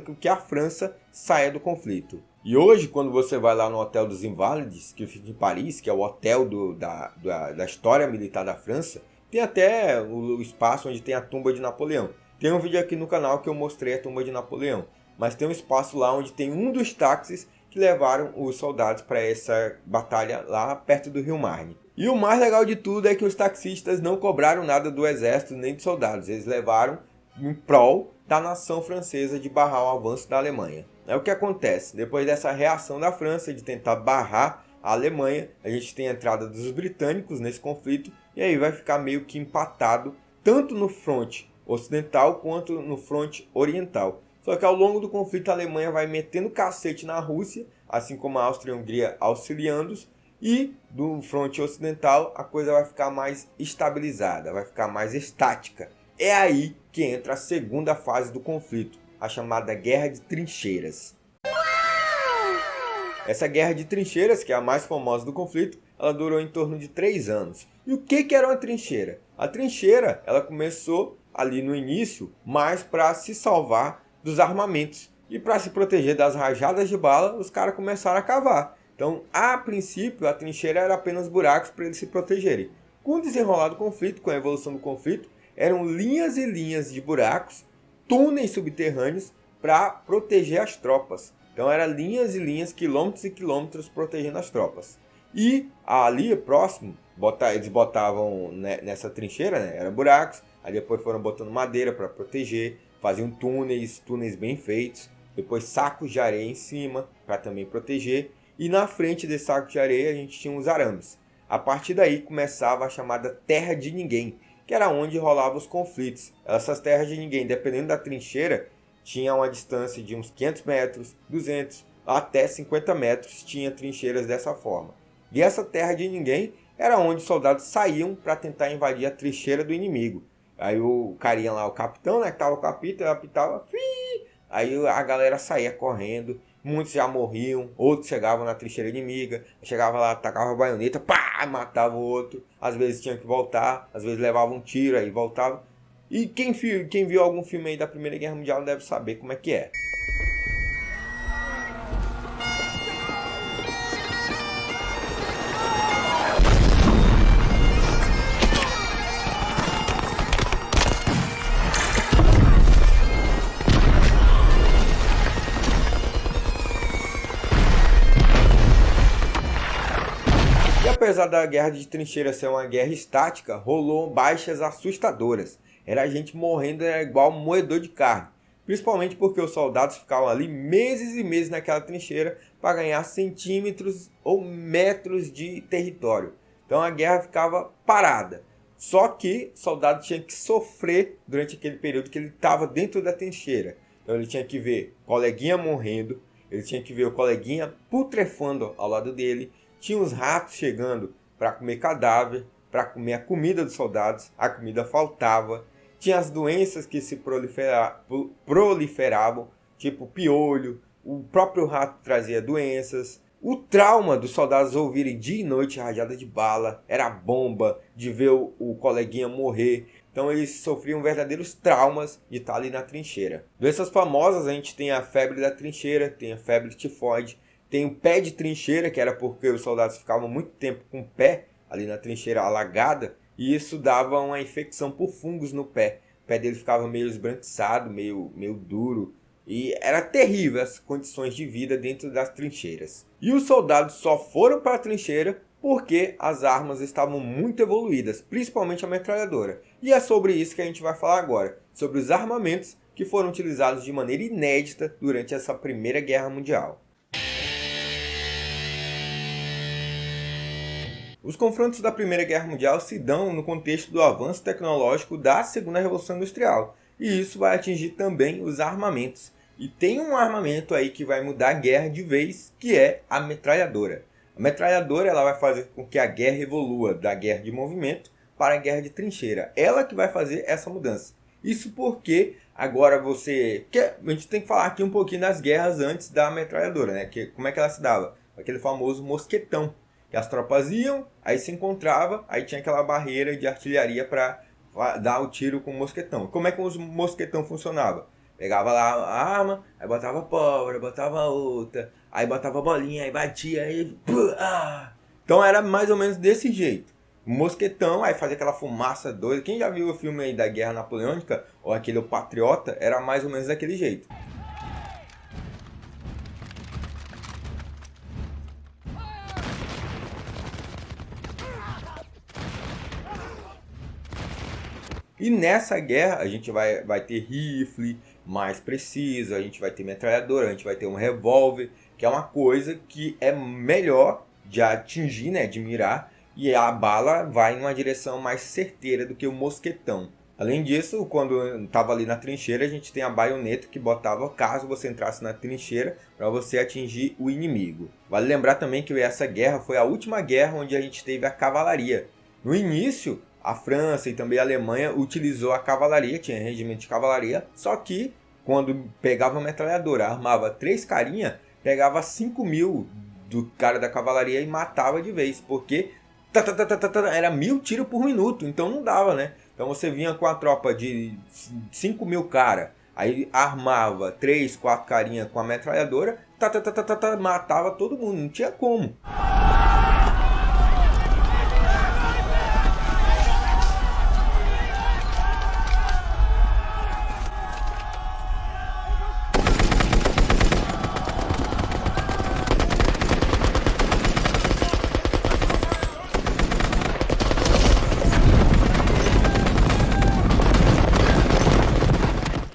S1: com que a França saia do conflito. E hoje, quando você vai lá no Hotel dos Invalides, que fica em Paris, que é o hotel da história militar da França, tem até o espaço onde tem a tumba de Napoleão. Tem um vídeo aqui no canal que eu mostrei a tumba de Napoleão, mas tem um espaço lá onde tem um dos táxis que levaram os soldados para essa batalha lá perto do Rio Marne. E o mais legal de tudo é que os taxistas não cobraram nada do exército nem dos soldados, eles levaram em prol da nação francesa de barrar o avanço da Alemanha. É o que acontece, depois dessa reação da França de tentar barrar a Alemanha, a gente tem a entrada dos britânicos nesse conflito e aí vai ficar meio que empatado tanto no fronte ocidental quanto no fronte oriental. Só que ao longo do conflito a Alemanha vai metendo cacete na Rússia, assim como a Áustria e a Hungria auxiliando-os, e do fronte ocidental a coisa vai ficar mais estabilizada, vai ficar mais estática. É aí que entra a segunda fase do conflito, a chamada Guerra de Trincheiras. Essa Guerra de Trincheiras, que é a mais famosa do conflito, ela durou em torno de 3 anos. E o que era uma trincheira? A trincheira ela começou ali no início, mas para se salvar dos armamentos. E para se proteger das rajadas de bala, os caras começaram a cavar. Então, a princípio, a trincheira era apenas buracos para eles se protegerem. Com o desenrolar do conflito, com a evolução do conflito, eram linhas e linhas de buracos, túneis subterrâneos para proteger as tropas. Então eram linhas e linhas, quilômetros e quilômetros protegendo as tropas. E ali próximo, eles botavam nessa trincheira, eram buracos, aí depois foram botando madeira para proteger, faziam túneis bem feitos, depois sacos de areia em cima para também proteger, e na frente desse saco de areia a gente tinha os arames. A partir daí começava a chamada Terra de Ninguém, que era onde rolavam os conflitos. Essas terras de ninguém, dependendo da trincheira, tinha uma distância de uns 500 metros, 200, até 50 metros, tinha trincheiras dessa forma. E essa terra de ninguém era onde os soldados saíam para tentar invadir a trincheira do inimigo. Aí o carinha lá, o capitão, né, que tava com a apita, apitava, aí a galera saía correndo, muitos já morriam, outros chegavam na trincheira inimiga, chegava lá, tacava a baioneta, pá, matava o outro, às vezes tinha que voltar, às vezes levava um tiro, aí voltava. E quem viu algum filme aí da Primeira Guerra Mundial deve saber como é que é. Apesar da guerra de trincheira ser uma guerra estática, rolou baixas assustadoras. Era gente morrendo igual moedor de carne. Principalmente porque os soldados ficavam ali meses e meses naquela trincheira para ganhar centímetros ou metros de território. Então a guerra ficava parada. Só que o soldado tinha que sofrer durante aquele período que ele estava dentro da trincheira. Então ele tinha que ver o coleguinha morrendo, ele tinha que ver o coleguinha putrefando ao lado dele. Tinha os ratos chegando para comer cadáver, para comer a comida dos soldados, a comida faltava. Tinha as doenças que se proliferavam, tipo piolho, o próprio rato trazia doenças. O trauma dos soldados ouvirem dia e noite rajada de bala, era bomba, de ver o coleguinha morrer. Então eles sofriam verdadeiros traumas de estar ali na trincheira. Doenças famosas, a gente tem a febre da trincheira, tem a febre tifoide. Tem o pé de trincheira, que era porque os soldados ficavam muito tempo com o pé ali na trincheira alagada, e isso dava uma infecção por fungos no pé. O pé dele ficava meio esbranquiçado, meio duro, e era terrível as condições de vida dentro das trincheiras. E os soldados só foram para a trincheira porque as armas estavam muito evoluídas, principalmente a metralhadora. E é sobre isso que a gente vai falar agora, sobre os armamentos que foram utilizados de maneira inédita durante essa Primeira Guerra Mundial. Os confrontos da Primeira Guerra Mundial se dão no contexto do avanço tecnológico da Segunda Revolução Industrial, e isso vai atingir também os armamentos. E tem um armamento aí que vai mudar a guerra de vez, que é a metralhadora. A metralhadora ela vai fazer com que a guerra evolua da guerra de movimento para a guerra de trincheira. Ela que vai fazer essa mudança. Isso porque agora a gente tem que falar aqui um pouquinho das guerras antes da metralhadora, né? Como é que ela se dava? Aquele famoso mosquetão. Que as tropas iam, aí se encontrava, aí tinha aquela barreira de artilharia para dar o tiro com o mosquetão. Como é que o mosquetão funcionava? Pegava lá a arma, aí botava pólvora, botava outra, aí botava bolinha, aí batia, aí... Então era mais ou menos desse jeito. O mosquetão, aí fazia aquela fumaça doida. Quem já viu o filme aí da Guerra Napoleônica, ou aquele O Patriota, era mais ou menos daquele jeito. E nessa guerra a gente vai ter rifle mais preciso, a gente vai ter metralhadora, a gente vai ter um revólver, que é uma coisa que é melhor de atingir, né, de mirar, e a bala vai em uma direção mais certeira do que o mosquetão. Além disso, quando estava ali na trincheira, a gente tem a baioneta que botava caso você entrasse na trincheira para você atingir o inimigo. Vale lembrar também que essa guerra foi a última guerra onde a gente teve a cavalaria. No início, a França e também a Alemanha utilizou a cavalaria, tinha regimento de cavalaria, só que quando pegava a metralhadora, armava 3 carinha, pegava 5.000 do cara da cavalaria e matava de vez, porque era 1.000 tiros por minuto, então não dava, né? Então você vinha com a tropa de 5.000 cara, aí armava 3, 4 carinha com a metralhadora, matava todo mundo, não tinha como.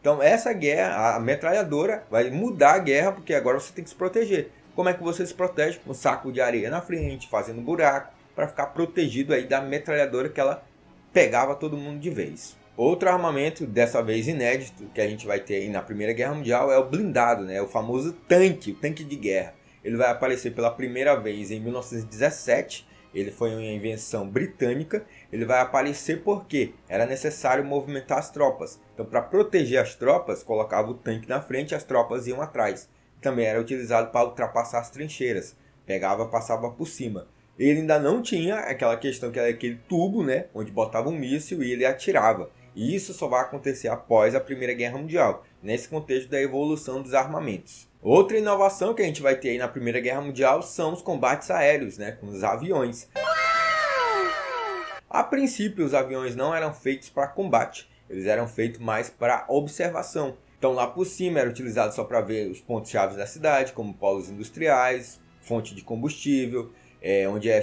S1: Então essa guerra, a metralhadora, vai mudar a guerra, porque agora você tem que se proteger. Como é que você se protege? Um saco de areia na frente, fazendo buraco, para ficar protegido aí da metralhadora que ela pegava todo mundo de vez. Outro armamento, dessa vez inédito, que a gente vai ter aí na Primeira Guerra Mundial é o blindado, né? O famoso tanque, o tanque de guerra. Ele vai aparecer pela primeira vez em 1917 ele foi uma invenção britânica. Ele vai aparecer porque era necessário movimentar as tropas. Então, para proteger as tropas, colocava o tanque na frente e as tropas iam atrás. Também era utilizado para ultrapassar as trincheiras. Pegava, passava por cima. Ele ainda não tinha aquela questão que era aquele tubo, né, onde botava um míssil e ele atirava. E isso só vai acontecer após a Primeira Guerra Mundial, nesse contexto da evolução dos armamentos. Outra inovação que a gente vai ter aí na Primeira Guerra Mundial são os combates aéreos, né, com os aviões. A princípio, os aviões não eram feitos para combate, eles eram feitos mais para observação. Então lá por cima era utilizado só para ver os pontos-chave da cidade, como polos industriais, fonte de combustível, onde é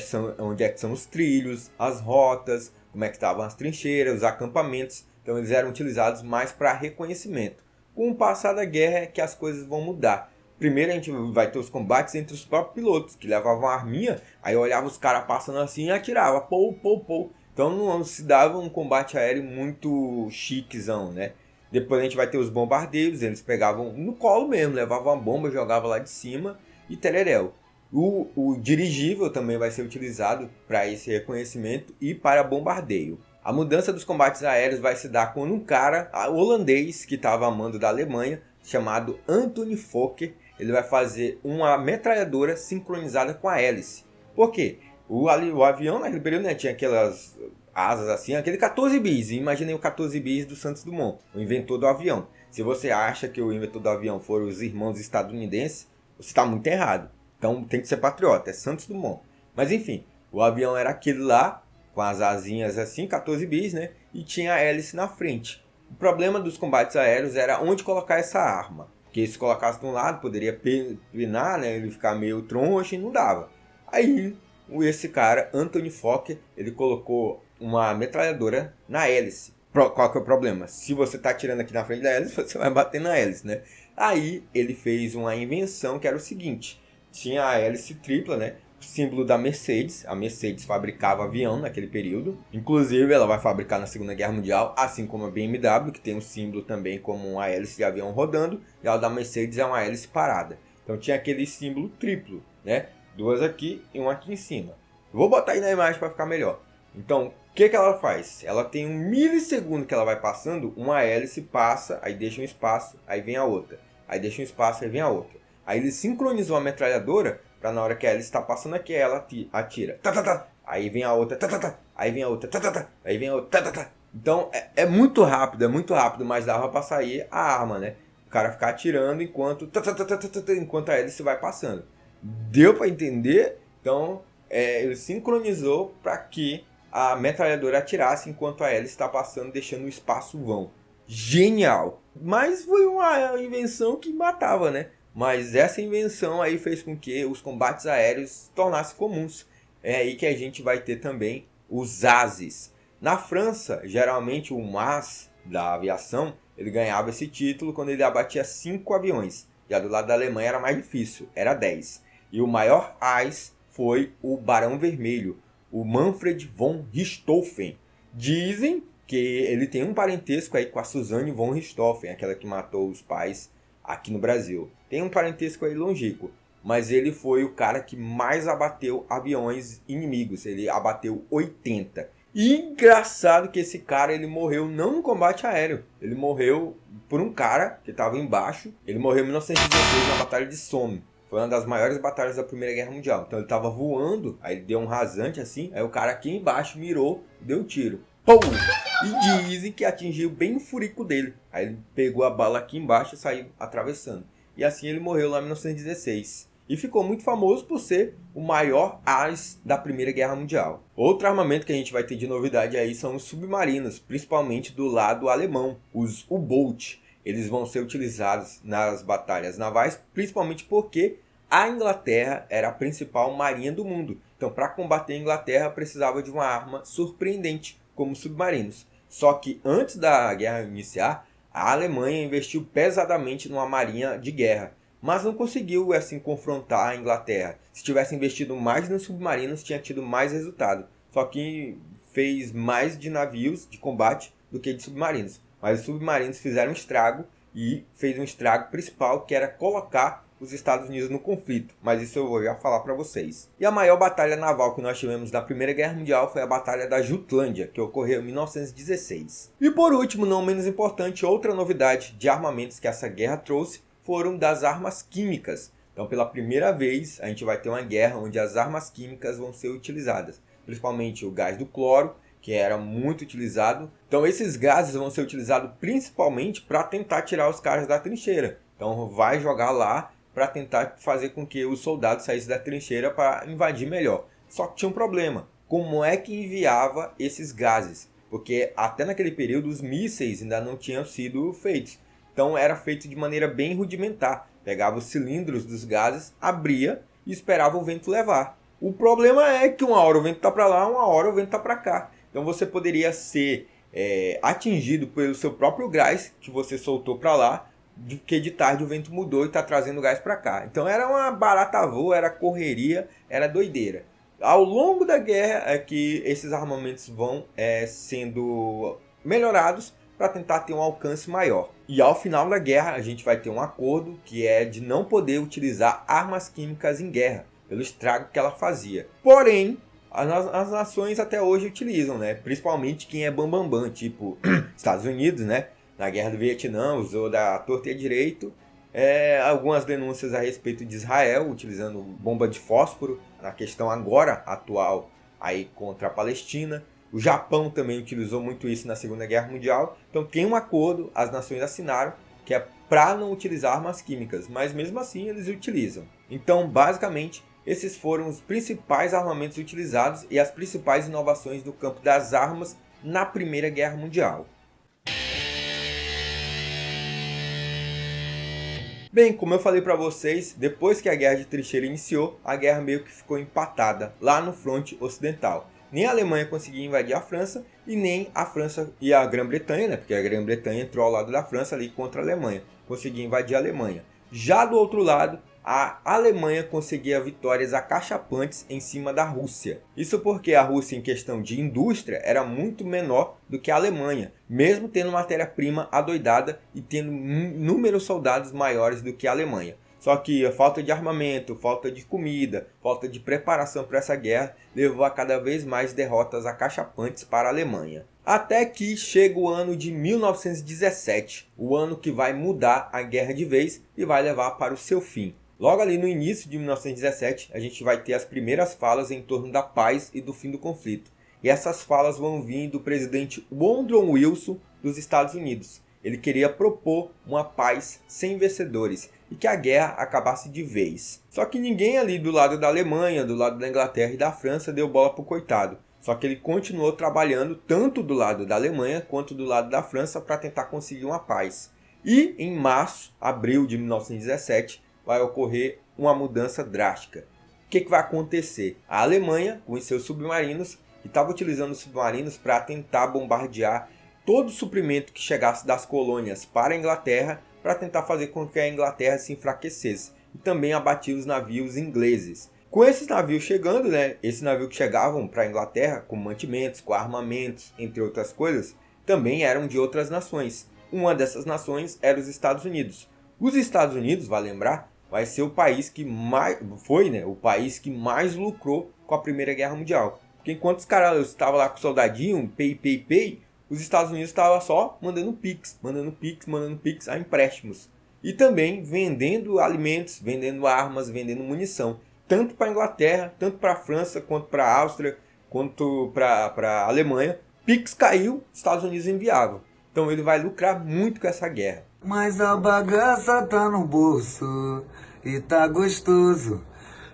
S1: que são os trilhos, as rotas, como é que estavam as trincheiras, os acampamentos. Então eles eram utilizados mais para reconhecimento. Com o passar da guerra é que as coisas vão mudar. Primeiro a gente vai ter os combates entre os próprios pilotos, que levavam a arminha, aí olhava os caras passando assim e atirava, pou, pou, pou. Então não se dava um combate aéreo muito chiquezão, né? Depois a gente vai ter os bombardeiros, eles pegavam no colo mesmo, levavam a bomba, jogavam lá de cima e tereréu. O dirigível também vai ser utilizado para esse reconhecimento e para bombardeio. A mudança dos combates aéreos vai se dar quando um cara holandês que estava a mando da Alemanha, chamado Anthony Fokker, ele vai fazer uma metralhadora sincronizada com a hélice. Por quê? O avião naquele período, né, tinha aquelas asas assim, aquele 14 bis. Imaginei o 14 bis do Santos Dumont, o inventor do avião. Se você acha que o inventor do avião foram os irmãos estadunidenses, você está muito errado. Então tem que ser patriota, é Santos Dumont. Mas enfim, o avião era aquele lá, com as asinhas assim, 14 bis, né? E tinha a hélice na frente. O problema dos combates aéreos era onde colocar essa arma. Porque se colocasse de um lado, poderia pinar, né? Ele ficar meio troncho e não dava. Aí, esse cara, Anthony Fokker, ele colocou uma metralhadora na hélice. Qual que é o problema? Se você está atirando aqui na frente da hélice, você vai bater na hélice, né? Aí, ele fez uma invenção que era o seguinte. Tinha a hélice tripla, né? O símbolo da Mercedes. A Mercedes fabricava avião naquele período. Inclusive, ela vai fabricar na Segunda Guerra Mundial, assim como a BMW, que tem um símbolo também como uma hélice de avião rodando. E a da Mercedes é uma hélice parada. Então tinha aquele símbolo triplo, né? Duas aqui e uma aqui em cima. Vou botar aí na imagem para ficar melhor. Então, o que ela faz? Ela tem um milissegundo que ela vai passando, uma hélice passa, aí deixa um espaço, aí vem a outra. Aí deixa um espaço, aí vem a outra. Aí ele sincronizou a metralhadora para na hora que a hélice está passando aqui, ela atira. Tá, tá, tá. Aí vem a outra. Tá, tá, tá. Aí vem a outra. Tá, tá, tá. Aí vem a outra. Tá, tá, tá. Então é muito rápido, mas dava para sair a arma, né? O cara ficar atirando enquanto a hélice vai passando. Deu para entender? Então ele sincronizou para que a metralhadora atirasse enquanto a hélice está passando, deixando o espaço vão. Genial! Mas foi uma invenção que matava, né? Mas essa invenção aí fez com que os combates aéreos se tornassem comuns. É aí que a gente vai ter também os ases. Na França, geralmente o MAS da aviação, ele ganhava esse título quando ele abatia 5 aviões. Já do lado da Alemanha era mais difícil, era 10. E o maior AS foi o Barão Vermelho, o Manfred von Richthofen. Dizem que ele tem um parentesco aí com a Suzanne von Richthofen, aquela que matou os pais aqui no Brasil. Tem um parentesco aí longínquo, mas ele foi o cara que mais abateu aviões inimigos. Ele abateu 80. E engraçado que esse cara, ele morreu não no combate aéreo. Ele morreu por um cara que estava embaixo. Ele morreu em 1916 na Batalha de Somme. Foi uma das maiores batalhas da Primeira Guerra Mundial. Então ele estava voando, aí ele deu um rasante assim. Aí o cara aqui embaixo mirou, deu um tiro. Pum! E dizem que atingiu bem o furico dele. Aí ele pegou a bala aqui embaixo e saiu atravessando. E assim ele morreu lá em 1916. E ficou muito famoso por ser o maior AS da Primeira Guerra Mundial. Outro armamento que a gente vai ter de novidade aí são os submarinos, principalmente do lado alemão, os U-Boot. Eles vão ser utilizados nas batalhas navais, principalmente porque a Inglaterra era a principal marinha do mundo. Então, para combater a Inglaterra, precisava de uma arma surpreendente, como submarinos. Só que antes da guerra iniciar, a Alemanha investiu pesadamente numa marinha de guerra, mas não conseguiu assim confrontar a Inglaterra. Se tivesse investido mais nos submarinos, tinha tido mais resultado. Só que fez mais de navios de combate do que de submarinos. Mas os submarinos fizeram um estrago e fez um estrago principal, que era colocar os Estados Unidos no conflito, mas isso eu vou já falar para vocês. E a maior batalha naval que nós tivemos na Primeira Guerra Mundial foi a Batalha da Jutlândia, que ocorreu em 1916. E por último, não menos importante, outra novidade de armamentos que essa guerra trouxe foram das armas químicas. Então, pela primeira vez, a gente vai ter uma guerra onde as armas químicas vão ser utilizadas, principalmente o gás do cloro, que era muito utilizado. Então, esses gases vão ser utilizados principalmente para tentar tirar os caras da trincheira. Então, vai jogar lá para tentar fazer com que os soldados saíssem da trincheira para invadir melhor. Só que tinha um problema. Como é que enviava esses gases? Porque até naquele período os mísseis ainda não tinham sido feitos. Então, era feito de maneira bem rudimentar. Pegava os cilindros dos gases, abria e esperava o vento levar. O problema é que uma hora o vento está para lá, uma hora o vento está para cá. Então você poderia ser atingido pelo seu próprio gás que você soltou para lá, que de tarde o vento mudou e está trazendo gás para cá. Então era uma barata voa, era correria, era doideira. Ao longo da guerra é que esses armamentos vão sendo melhorados para tentar ter um alcance maior. E ao final da guerra a gente vai ter um acordo que é de não poder utilizar armas químicas em guerra, pelo estrago que ela fazia. Porém, as nações até hoje utilizam, né? Principalmente quem é bambambam, tipo Estados Unidos, né? Na guerra do Vietnã usou da torta e direito. Algumas denúncias a respeito de Israel utilizando bomba de fósforo na questão agora atual aí contra a Palestina. O Japão também utilizou muito isso na Segunda Guerra Mundial. Então tem um acordo, as nações assinaram, que é para não utilizar armas químicas, mas mesmo assim eles utilizam. Então, basicamente, esses foram os principais armamentos utilizados e as principais inovações do campo das armas na Primeira Guerra Mundial. Bem, como eu falei para vocês, depois que a Guerra de Trincheira iniciou, a guerra meio que ficou empatada lá no fronte ocidental. Nem a Alemanha conseguia invadir a França e nem a França e a Grã-Bretanha, né? Porque a Grã-Bretanha entrou ao lado da França ali contra a Alemanha, conseguia invadir a Alemanha. Já do outro lado, a Alemanha conseguia vitórias acachapantes em cima da Rússia. Isso porque a Rússia, em questão de indústria, era muito menor do que a Alemanha, mesmo tendo matéria-prima adoidada e tendo inúmeros soldados maiores do que a Alemanha. Só que a falta de armamento, falta de comida, falta de preparação para essa guerra levou a cada vez mais derrotas acachapantes para a Alemanha. Até que chega o ano de 1917, o ano que vai mudar a guerra de vez e vai levar para o seu fim. Logo ali no início de 1917, a gente vai ter as primeiras falas em torno da paz e do fim do conflito. E essas falas vão vir do presidente Woodrow Wilson dos Estados Unidos. Ele queria propor uma paz sem vencedores e que a guerra acabasse de vez. Só que ninguém ali do lado da Alemanha, do lado da Inglaterra e da França deu bola pro coitado. Só que ele continuou trabalhando tanto do lado da Alemanha quanto do lado da França para tentar conseguir uma paz. E em março, abril de 1917, vai ocorrer uma mudança drástica. O que vai acontecer? A Alemanha, com os seus submarinos, estava utilizando os submarinos para tentar bombardear todo o suprimento que chegasse das colônias para a Inglaterra, para tentar fazer com que a Inglaterra se enfraquecesse. E também abatia os navios ingleses. Com esses navios chegando, esses navios que chegavam para a Inglaterra com mantimentos, com armamentos, entre outras coisas, também eram de outras nações. Uma dessas nações era os Estados Unidos. Os Estados Unidos, vai lembrar, vai ser o país que mais o país que mais lucrou com a Primeira Guerra Mundial. Porque enquanto os caras estavam lá com o soldadinho, pay, os Estados Unidos estavam só mandando pix a empréstimos. E também vendendo alimentos, vendendo armas, vendendo munição. Tanto para a Inglaterra, tanto para a França, quanto para a Áustria, quanto para a Alemanha. Pix caiu, os Estados Unidos enviavam. Então ele vai lucrar muito com essa guerra.
S5: Mas a bagaça tá no bolso e tá gostoso.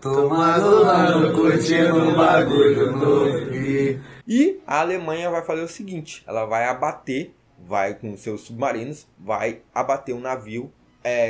S5: Tomando lado, curtindo um bagulho novo.
S1: E a Alemanha vai fazer o seguinte, ela vai abater, vai com seus submarinos, vai abater um navio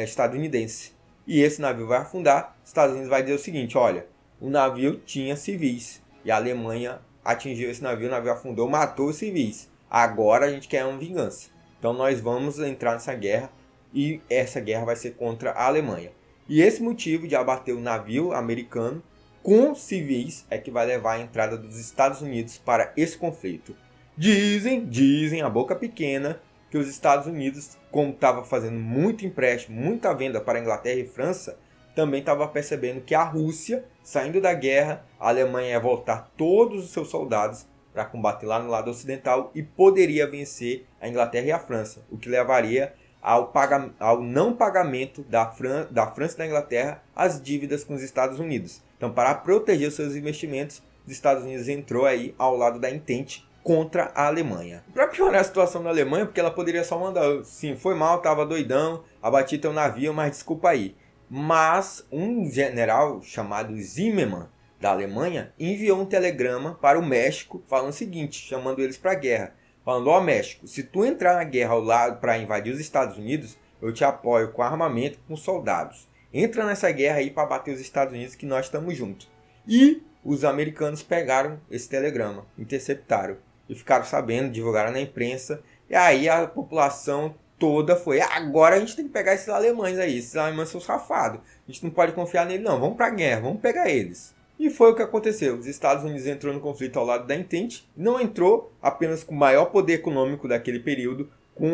S1: estadunidense. E esse navio vai afundar, os Estados Unidos vai dizer o seguinte, olha, o navio tinha civis. E a Alemanha atingiu esse navio, o navio afundou, matou os civis. Agora a gente quer uma vingança. Então nós vamos entrar nessa guerra e essa guerra vai ser contra a Alemanha. E esse motivo de abater o navio americano com civis é que vai levar a entrada dos Estados Unidos para esse conflito. Dizem a boca pequena que os Estados Unidos, como estava fazendo muito empréstimo, muita venda para a Inglaterra e França, também estava percebendo que a Rússia, saindo da guerra, a Alemanha ia voltar todos os seus soldados para combater lá no lado ocidental e poderia vencer a Inglaterra e a França, o que levaria ao não pagamento da França e da Inglaterra as dívidas com os Estados Unidos. Então, para proteger os seus investimentos, os Estados Unidos entrou aí ao lado da Entente contra a Alemanha. Para piorar a situação da Alemanha, porque ela poderia só mandar, sim, foi mal, tava doidão, abati teu navio, mas desculpa aí. Mas um general chamado Zimmermann, da Alemanha, enviou um telegrama para o México falando o seguinte, chamando eles para a guerra. Falando, ó México, se tu entrar na guerra ao lado para invadir os Estados Unidos, eu te apoio com armamento, com soldados. Entra nessa guerra aí para bater os Estados Unidos que nós estamos juntos. E os americanos pegaram esse telegrama, interceptaram e ficaram sabendo, divulgaram na imprensa. E aí a população toda foi, agora a gente tem que pegar esses alemães aí, esses alemães são safados. A gente não pode confiar neles não, vamos para a guerra, vamos pegar eles. E foi o que aconteceu. Os Estados Unidos entrou no conflito ao lado da Entente. Não entrou apenas com o maior poder econômico daquele período, com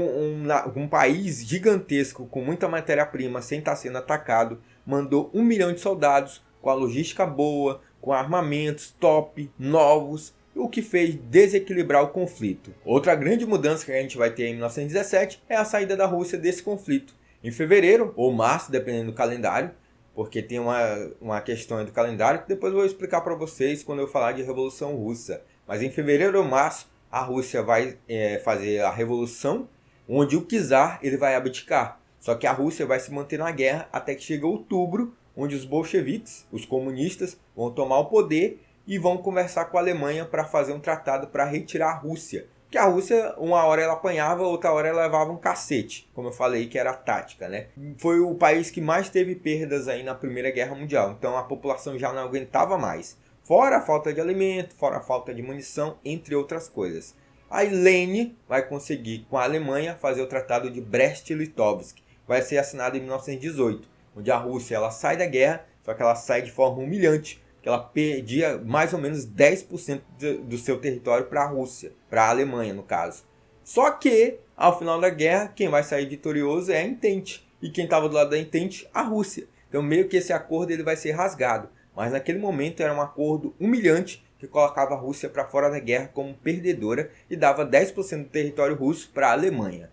S1: um país gigantesco, com muita matéria-prima, sem estar sendo atacado. Mandou 1 milhão de soldados, com a logística boa, com armamentos top, novos, o que fez desequilibrar o conflito. Outra grande mudança que a gente vai ter em 1917 é a saída da Rússia desse conflito. Em fevereiro, ou março, dependendo do calendário, porque tem uma questão do calendário que depois eu vou explicar para vocês quando eu falar de Revolução Russa. Mas em fevereiro ou março, a Rússia vai fazer a revolução, onde o czar ele vai abdicar. Só que a Rússia vai se manter na guerra até que chega outubro, onde os bolcheviques, os comunistas, vão tomar o poder e vão conversar com a Alemanha para fazer um tratado para retirar a Rússia. Que a Rússia, uma hora ela apanhava, outra hora ela levava um cacete, como eu falei que era a tática, né? Foi o país que mais teve perdas aí na Primeira Guerra Mundial, então a população já não aguentava mais. Fora a falta de alimento, fora a falta de munição, entre outras coisas. Aí Lênin vai conseguir, com a Alemanha, fazer o Tratado de Brest-Litovsk. Vai ser assinado em 1918, onde a Rússia ela sai da guerra, só que ela sai de forma humilhante, que ela perdia mais ou menos 10% do seu território para a Rússia, para a Alemanha no caso. Só que, ao final da guerra, quem vai sair vitorioso é a Entente. E quem estava do lado da Entente? A Rússia. Então meio que esse acordo ele vai ser rasgado. Mas naquele momento era um acordo humilhante que colocava a Rússia para fora da guerra como perdedora e dava 10% do território russo para a Alemanha.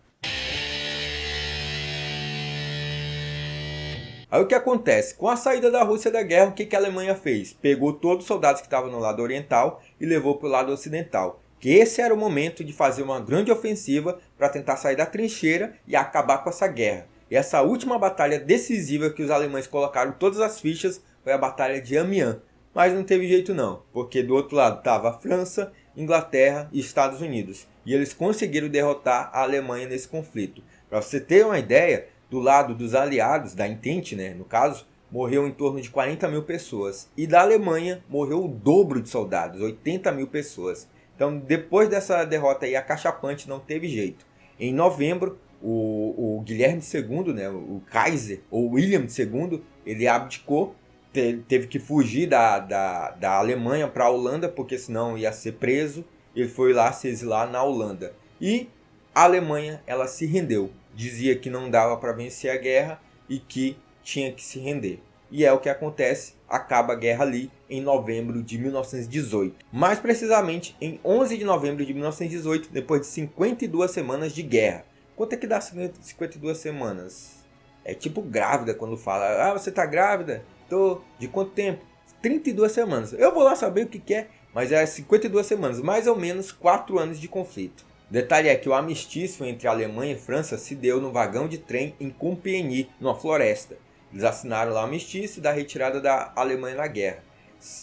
S1: Aí o que acontece? Com a saída da Rússia da guerra, o que a Alemanha fez? Pegou todos os soldados que estavam no lado oriental e levou para o lado ocidental. Que esse era o momento de fazer uma grande ofensiva para tentar sair da trincheira e acabar com essa guerra. E essa última batalha decisiva que os alemães colocaram todas as fichas foi a Batalha de Amiens. Mas não teve jeito não, porque do outro lado estava a França, Inglaterra e Estados Unidos. E eles conseguiram derrotar a Alemanha nesse conflito. Para você ter uma ideia, do lado dos aliados, da Entente, né, no caso, morreu em torno de 40 mil pessoas. E da Alemanha morreu o dobro de soldados, 80 mil pessoas. Então, depois dessa derrota aí, acachapante, não teve jeito. Em novembro, o Guilherme II, né, o Kaiser, ou William II, ele abdicou, teve que fugir da Alemanha para a Holanda, porque senão ia ser preso. Ele foi lá se exilar na Holanda. E a Alemanha, ela se rendeu. Dizia que não dava para vencer a guerra e que tinha que se render. E é o que acontece, acaba a guerra ali em novembro de 1918. Mais precisamente em 11 de novembro de 1918, depois de 52 semanas de guerra. Quanto é que dá 52 semanas? É tipo grávida quando fala, ah, você tá grávida? Tô. De quanto tempo? 32 semanas. Eu vou lá saber o que é, mas é 52 semanas, mais ou menos 4 anos de conflito. Detalhe é que o armistício entre a Alemanha e França se deu no vagão de trem em Compiègne, numa floresta. Eles assinaram lá o armistício da retirada da Alemanha da guerra.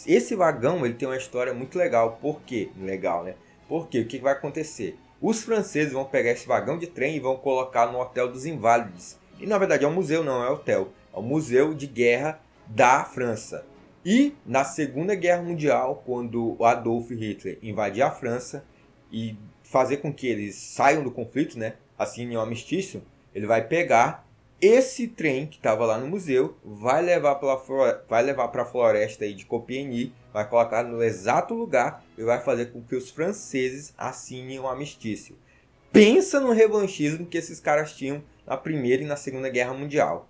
S1: Esse vagão ele tem uma história muito legal. Por quê? Legal, né? Porque o que vai acontecer? Os franceses vão pegar esse vagão de trem e vão colocar no Hotel dos Inválidos. E na verdade é um museu, não é hotel. É um museu de guerra da França. E na Segunda Guerra Mundial, quando o Adolf Hitler invadir a França e fazer com que eles saiam do conflito, né, assinem o armistício, ele vai pegar esse trem que estava lá no museu, vai levar para a floresta aí de Compiègne, vai colocar no exato lugar e vai fazer com que os franceses assinem o armistício. Pensa no revanchismo que esses caras tinham na Primeira e na Segunda Guerra Mundial.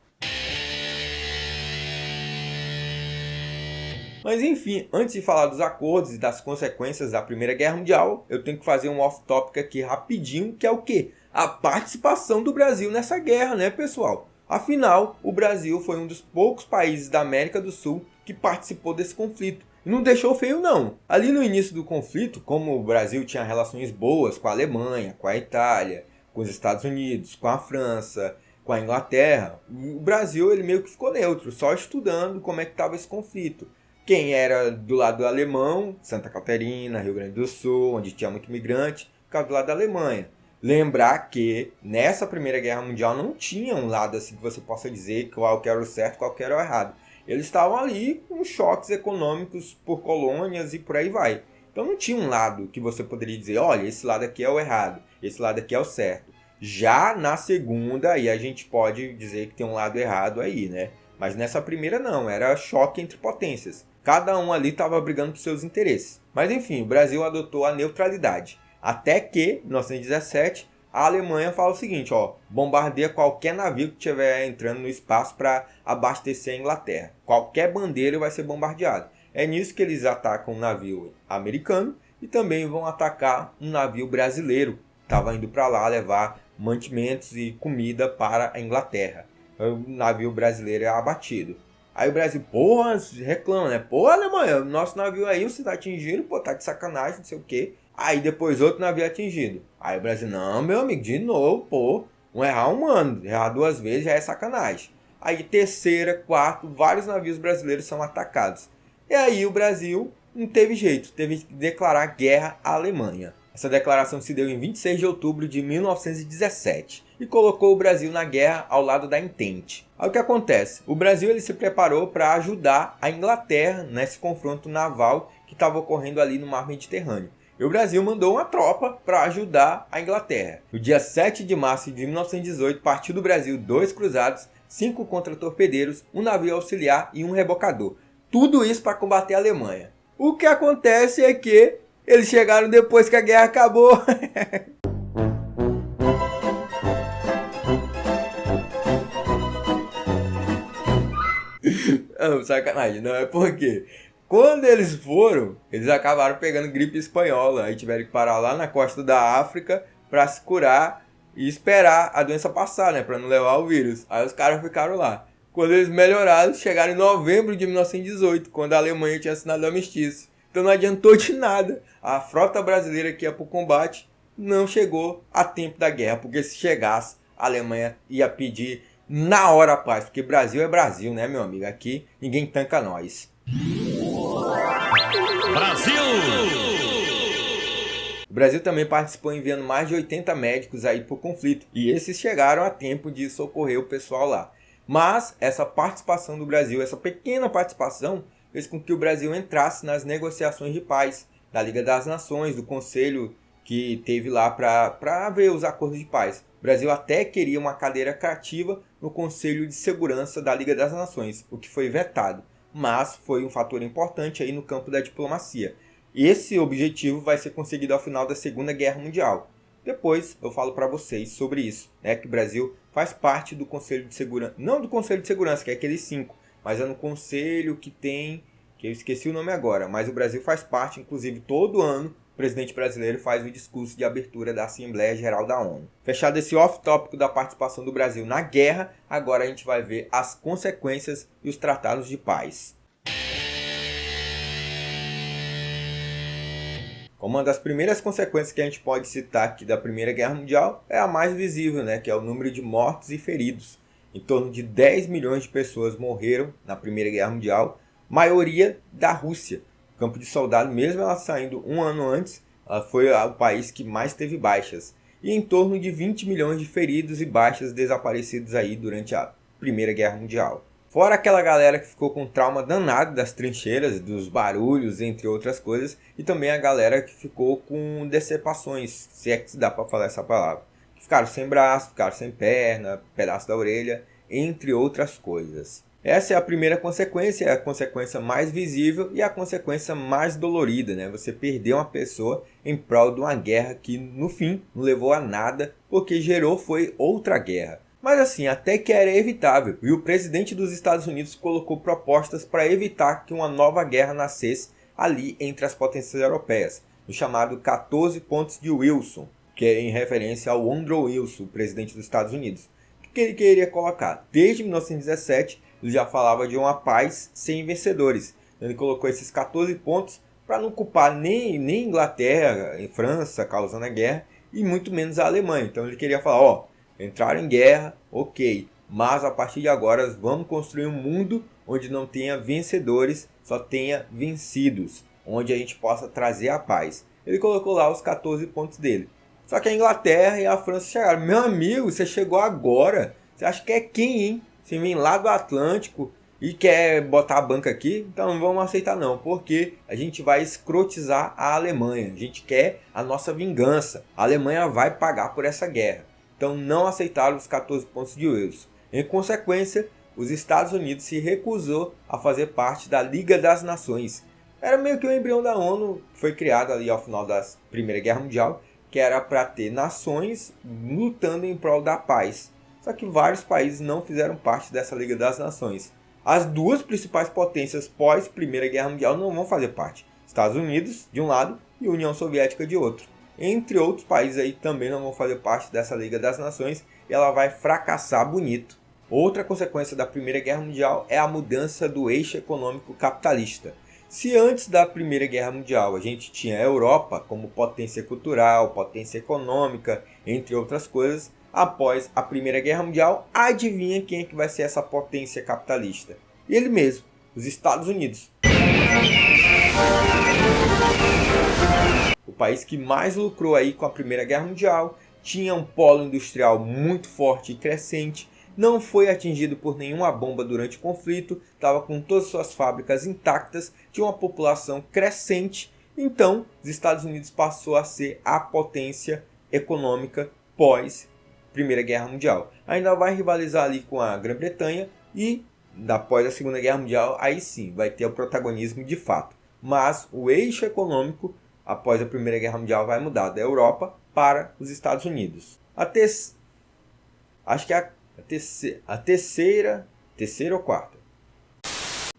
S1: Mas enfim, antes de falar dos acordos e das consequências da Primeira Guerra Mundial, eu tenho que fazer um off-topic aqui rapidinho, que é o quê? A participação do Brasil nessa guerra, né, pessoal? Afinal, o Brasil foi um dos poucos países da América do Sul que participou desse conflito. E não deixou feio não. Ali no início do conflito, como o Brasil tinha relações boas com a Alemanha, com a Itália, com os Estados Unidos, com a França, com a Inglaterra, o Brasil ele meio que ficou neutro, só estudando como é que estava esse conflito. Quem era do lado alemão, Santa Catarina, Rio Grande do Sul, onde tinha muito imigrante, ficava do lado da Alemanha. Lembrar que nessa Primeira Guerra Mundial não tinha um lado assim que você possa dizer qual que era o certo, qual que era o errado. Eles estavam ali com choques econômicos por colônias e por aí vai. Então não tinha um lado que você poderia dizer, olha, esse lado aqui é o errado, esse lado aqui é o certo. Já na segunda, aí a gente pode dizer que tem um lado errado aí, né? Mas nessa primeira não, era choque entre potências. Cada um ali estava brigando por seus interesses. Mas enfim, o Brasil adotou a neutralidade. Até que, em 1917, a Alemanha fala o seguinte, ó, bombardeia qualquer navio que estiver entrando no espaço para abastecer a Inglaterra. Qualquer bandeira vai ser bombardeada. É nisso que eles atacam um navio americano e também vão atacar um navio brasileiro. Estava indo para lá levar mantimentos e comida para a Inglaterra. O navio brasileiro é abatido. Aí o Brasil, porra, reclama, né? Pô, Alemanha, nosso navio aí, você tá atingindo, pô, tá de sacanagem, não sei o quê. Aí depois outro navio atingido. Aí o Brasil, não, meu amigo, de novo, pô, um errar humano, errar 2 vezes já é sacanagem. Aí terceira, quarta, vários navios brasileiros são atacados. E aí o Brasil não teve jeito, teve que declarar guerra à Alemanha. Essa declaração se deu em 26 de outubro de 1917 e colocou o Brasil na guerra ao lado da Entente. Aí o que acontece? O Brasil ele se preparou para ajudar a Inglaterra nesse confronto naval que estava ocorrendo ali no Mar Mediterrâneo. E o Brasil mandou uma tropa para ajudar a Inglaterra. No dia 7 de março de 1918, partiu do Brasil 2 cruzados, 5 contra-torpedeiros, um navio auxiliar e um rebocador. Tudo isso para combater a Alemanha. O que acontece é que eles chegaram depois que a guerra acabou. Não, sacanagem, não é porque quando eles foram, eles acabaram pegando gripe espanhola. Aí tiveram que parar lá na costa da África para se curar e esperar a doença passar, né? Para não levar o vírus. Aí os caras ficaram lá. Quando eles melhoraram, chegaram em novembro de 1918, quando a Alemanha tinha assinado o armistício. Então não adiantou de nada. A frota brasileira que ia para o combate não chegou a tempo da guerra, porque se chegasse, a Alemanha ia pedir na hora a paz, porque Brasil é Brasil, né, meu amigo? Aqui ninguém tanca nós.
S2: Brasil!
S1: O Brasil também participou enviando mais de 80 médicos aí para o conflito, e esses chegaram a tempo de socorrer o pessoal lá. Mas essa participação do Brasil, essa pequena participação, fez com que o Brasil entrasse nas negociações de paz da Liga das Nações, do Conselho que teve lá para ver os acordos de paz. O Brasil até queria uma cadeira cativa no Conselho de Segurança da Liga das Nações, o que foi vetado, mas foi um fator importante aí no campo da diplomacia. Esse objetivo vai ser conseguido ao final da Segunda Guerra Mundial. Depois eu falo para vocês sobre isso, né, que o Brasil faz parte do Conselho de Segurança, não do Conselho de Segurança, que é aqueles 5, mas é no conselho que tem, que eu esqueci o nome agora, mas o Brasil faz parte, inclusive todo ano, o presidente brasileiro faz o discurso de abertura da Assembleia Geral da ONU. Fechado esse off-tópico da participação do Brasil na guerra, agora a gente vai ver as consequências e os tratados de paz. Como uma das primeiras consequências que a gente pode citar aqui da Primeira Guerra Mundial é a mais visível, né, que é o número de mortos e feridos. Em torno de 10 milhões de pessoas morreram na Primeira Guerra Mundial, maioria da Rússia. O campo de soldado, mesmo ela saindo um ano antes, ela foi o país que mais teve baixas. E em torno de 20 milhões de feridos e baixas desaparecidos aí durante a Primeira Guerra Mundial. Fora aquela galera que ficou com trauma danado das trincheiras, dos barulhos, entre outras coisas. E também a galera que ficou com decepações, se é que se dá para falar essa palavra. Ficaram sem braço, ficaram sem perna, pedaço da orelha, entre outras coisas. Essa é a primeira consequência, é a consequência mais visível e a consequência mais dolorida, né? Você perdeu uma pessoa em prol de uma guerra que, no fim, não levou a nada, porque gerou foi outra guerra. Mas assim, até que era evitável, e o presidente dos Estados Unidos colocou propostas para evitar que uma nova guerra nascesse ali entre as potências europeias, no chamado 14 pontos de Wilson, que é em referência ao Woodrow Wilson, presidente dos Estados Unidos. O que ele queria colocar? Desde 1917, ele já falava de uma paz sem vencedores. Ele colocou esses 14 pontos para não culpar nem Inglaterra, em França, causando a guerra, e muito menos a Alemanha. Então ele queria falar, entraram em guerra, ok, mas a partir de agora vamos construir um mundo onde não tenha vencedores, só tenha vencidos, onde a gente possa trazer a paz. Ele colocou lá os 14 pontos dele. Só que a Inglaterra e a França chegaram. Meu amigo, você chegou agora. Você acha que é quem, hein? Você vem lá do Atlântico e quer botar a banca aqui? Então não vamos aceitar não, porque a gente vai escrotizar a Alemanha. A gente quer a nossa vingança. A Alemanha vai pagar por essa guerra. Então não aceitaram os 14 pontos de Wilson. Em consequência, os Estados Unidos se recusou a fazer parte da Liga das Nações. Era meio que o embrião da ONU, que foi criado ali ao final da Primeira Guerra Mundial, que era para ter nações lutando em prol da paz. Só que vários países não fizeram parte dessa Liga das Nações. As duas principais potências pós Primeira Guerra Mundial não vão fazer parte. Estados Unidos de um lado e União Soviética de outro. Entre outros países aí também não vão fazer parte dessa Liga das Nações e ela vai fracassar bonito. Outra consequência da Primeira Guerra Mundial é a mudança do eixo econômico capitalista. Se antes da Primeira Guerra Mundial a gente tinha a Europa como potência cultural, potência econômica, entre outras coisas, após a Primeira Guerra Mundial, adivinha quem é que vai ser essa potência capitalista? Ele mesmo, os Estados Unidos. O país que mais lucrou aí com a Primeira Guerra Mundial, tinha um polo industrial muito forte e crescente, não foi atingido por nenhuma bomba durante o conflito, estava com todas as suas fábricas intactas, tinha uma população crescente, então os Estados Unidos passou a ser a potência econômica pós Primeira Guerra Mundial. Ainda vai rivalizar ali com a Grã-Bretanha e após a Segunda Guerra Mundial, aí sim vai ter o protagonismo de fato. Mas o eixo econômico após a Primeira Guerra Mundial vai mudar da Europa para os Estados Unidos. Acho que é a terceira ou quarta.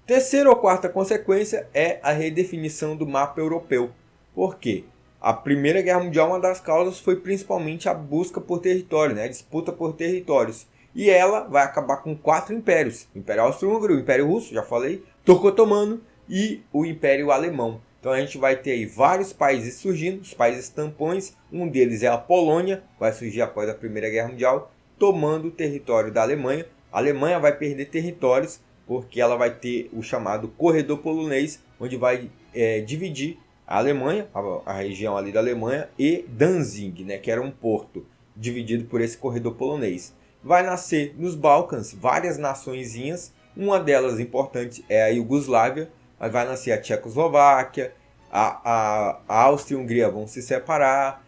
S1: Terceira ou quarta consequência é a redefinição do mapa europeu. Por quê? A Primeira Guerra Mundial, uma das causas foi principalmente a busca por território, a disputa por territórios. E ela vai acabar com 4 impérios. O Império Austro-Húngaro, o Império Russo, já falei, Turco-Otomano e o Império Alemão. Então a gente vai ter aí vários países surgindo, os países tampões. Um deles é a Polônia, vai surgir após a Primeira Guerra Mundial, tomando o território da Alemanha. A Alemanha vai perder territórios porque ela vai ter o chamado Corredor Polonês, onde vai dividir a Alemanha, a região ali da Alemanha, e Danzig, que era um porto dividido por esse Corredor Polonês. Vai nascer nos Balcãs várias naçõezinhas, uma delas importante é a Iugoslávia, mas vai nascer a Tchecoslováquia, a Áustria e a Hungria vão se separar,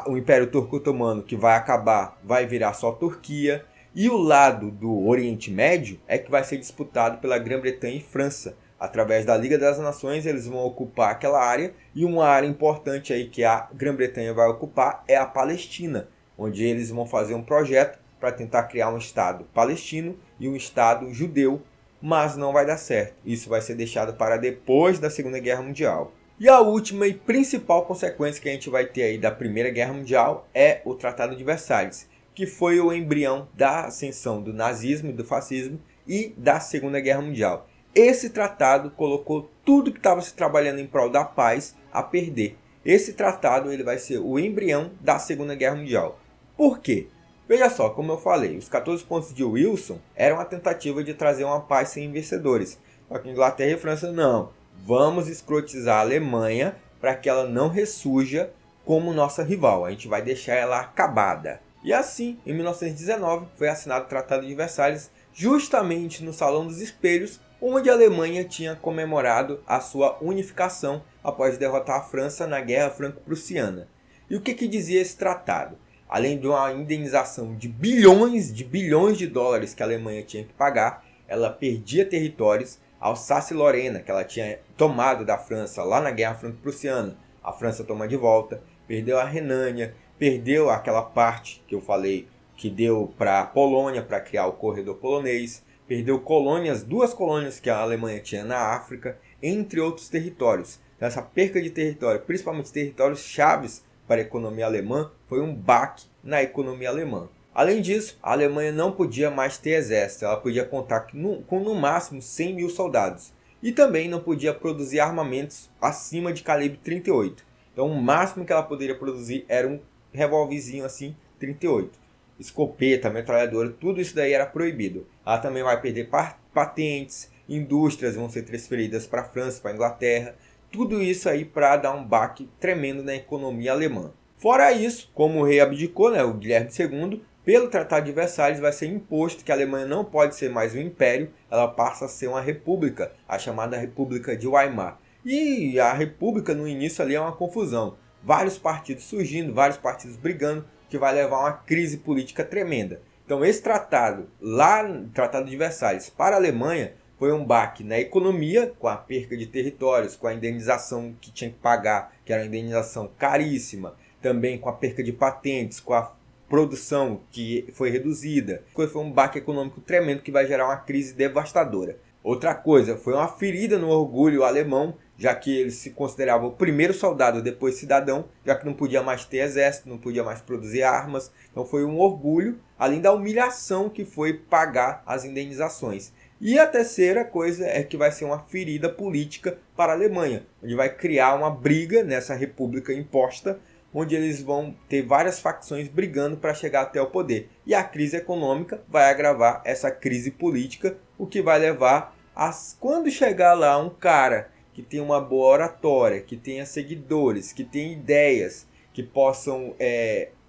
S1: o Império Turco-Otomano, que vai acabar, vai virar só Turquia. E o lado do Oriente Médio é que vai ser disputado pela Grã-Bretanha e França. Através da Liga das Nações, eles vão ocupar aquela área. E uma área importante aí que a Grã-Bretanha vai ocupar é a Palestina, onde eles vão fazer um projeto para tentar criar um Estado palestino e um Estado judeu, mas não vai dar certo. Isso vai ser deixado para depois da Segunda Guerra Mundial. E a última e principal consequência que a gente vai ter aí da Primeira Guerra Mundial é o Tratado de Versalhes, que foi o embrião da ascensão do nazismo e do fascismo e da Segunda Guerra Mundial. Esse tratado colocou tudo que estava se trabalhando em prol da paz a perder. Esse tratado ele vai ser o embrião da Segunda Guerra Mundial. Por quê? Veja só, como eu falei, os 14 pontos de Wilson eram a tentativa de trazer uma paz sem vencedores. Só que Inglaterra e França não. Vamos escrotizar a Alemanha para que ela não ressurja como nossa rival. A gente vai deixar ela acabada. E assim, em 1919, foi assinado o Tratado de Versalhes, justamente no Salão dos Espelhos, onde a Alemanha tinha comemorado a sua unificação após derrotar a França na Guerra Franco-Prussiana. E o que dizia esse tratado? Além de uma indenização de bilhões de dólares que a Alemanha tinha que pagar, ela perdia territórios. Alsácia-Lorena, que ela tinha tomado da França lá na Guerra Franco-Prussiana, a França toma de volta, perdeu a Renânia, perdeu aquela parte que eu falei que deu para a Polônia para criar o corredor polonês, perdeu colônias, 2 colônias que a Alemanha tinha na África, entre outros territórios. Então, essa perca de território, principalmente territórios chaves para a economia alemã, foi um baque na economia alemã. Além disso, a Alemanha não podia mais ter exército, ela podia contar com no máximo 100 mil soldados. E também não podia produzir armamentos acima de calibre 38. Então o máximo que ela poderia produzir era um revólverzinho assim, 38. Escopeta, metralhadora, tudo isso daí era proibido. Ela também vai perder patentes, indústrias vão ser transferidas para a França, para a Inglaterra. Tudo isso aí para dar um baque tremendo na economia alemã. Fora isso, como o rei abdicou, o Guilherme II, pelo Tratado de Versalhes vai ser imposto que a Alemanha não pode ser mais um império, ela passa a ser uma república, a chamada República de Weimar. E a república no início ali é uma confusão. Vários partidos surgindo, vários partidos brigando, que vai levar a uma crise política tremenda. Então esse tratado, lá no Tratado de Versalhes, para a Alemanha, foi um baque na economia, com a perca de territórios, com a indenização que tinha que pagar, que era uma indenização caríssima, também com a perca de patentes, com a produção que foi reduzida. Foi um baque econômico tremendo que vai gerar uma crise devastadora. Outra coisa, foi uma ferida no orgulho alemão, já que ele se considerava o primeiro soldado, depois cidadão, já que não podia mais ter exército, não podia mais produzir armas. Então foi um orgulho, além da humilhação que foi pagar as indenizações. E a terceira coisa é que vai ser uma ferida política para a Alemanha, onde vai criar uma briga nessa república imposta, onde eles vão ter várias facções brigando para chegar até o poder. E a crise econômica vai agravar essa crise política, o que vai levar a, quando chegar lá um cara que tem uma boa oratória, que tenha seguidores, que tenha ideias, que possam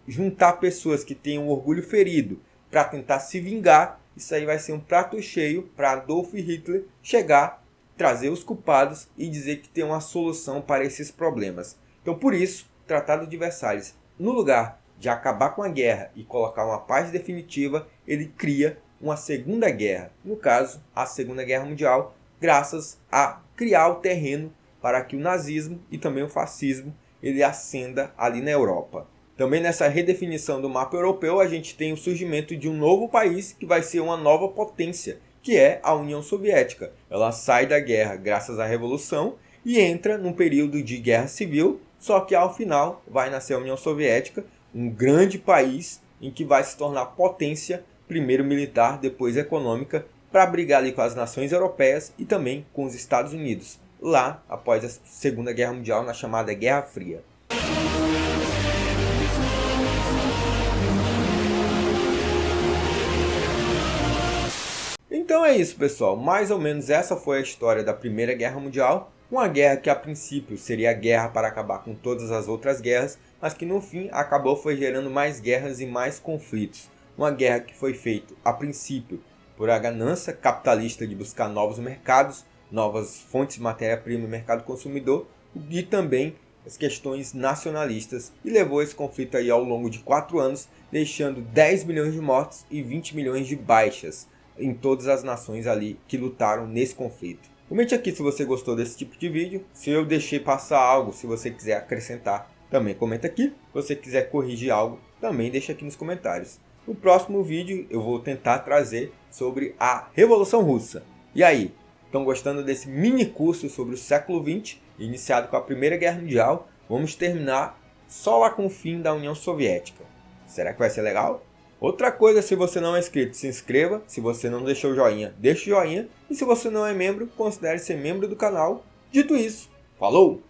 S1: juntar pessoas que tenham orgulho ferido para tentar se vingar, isso aí vai ser um prato cheio para Adolf Hitler chegar, trazer os culpados e dizer que tem uma solução para esses problemas. Então por isso, Tratado de Versalhes, no lugar de acabar com a guerra e colocar uma paz definitiva, ele cria uma segunda guerra. No caso, a Segunda Guerra Mundial, graças a criar o terreno para que o nazismo e também o fascismo ele ascenda ali na Europa. Também nessa redefinição do mapa europeu, a gente tem o surgimento de um novo país que vai ser uma nova potência, que é a União Soviética. Ela sai da guerra graças à Revolução e entra num período de guerra civil, só que ao final vai nascer a União Soviética, um grande país em que vai se tornar potência, primeiro militar, depois econômica, para brigar ali com as nações europeias e também com os Estados Unidos, lá após a Segunda Guerra Mundial, na chamada Guerra Fria. Então é isso, pessoal. Mais ou menos essa foi a história da Primeira Guerra Mundial. Uma guerra que a princípio seria a guerra para acabar com todas as outras guerras, mas que no fim acabou gerando mais guerras e mais conflitos. Uma guerra que foi feita a princípio por a ganância capitalista de buscar novos mercados, novas fontes de matéria-prima e mercado consumidor, e também as questões nacionalistas, e levou esse conflito aí ao longo de 4 anos, deixando 10 milhões de mortos e 20 milhões de baixas em todas as nações ali que lutaram nesse conflito. Comente aqui se você gostou desse tipo de vídeo, se eu deixei passar algo, se você quiser acrescentar, também comenta aqui. Se você quiser corrigir algo, também deixa aqui nos comentários. No próximo vídeo eu vou tentar trazer sobre a Revolução Russa. E aí, estão gostando desse mini curso sobre o século XX, iniciado com a Primeira Guerra Mundial? Vamos terminar só lá com o fim da União Soviética. Será que vai ser legal? Outra coisa, se você não é inscrito, se inscreva. Se você não deixou o joinha, deixe o joinha. E se você não é membro, considere ser membro do canal. Dito isso, falou!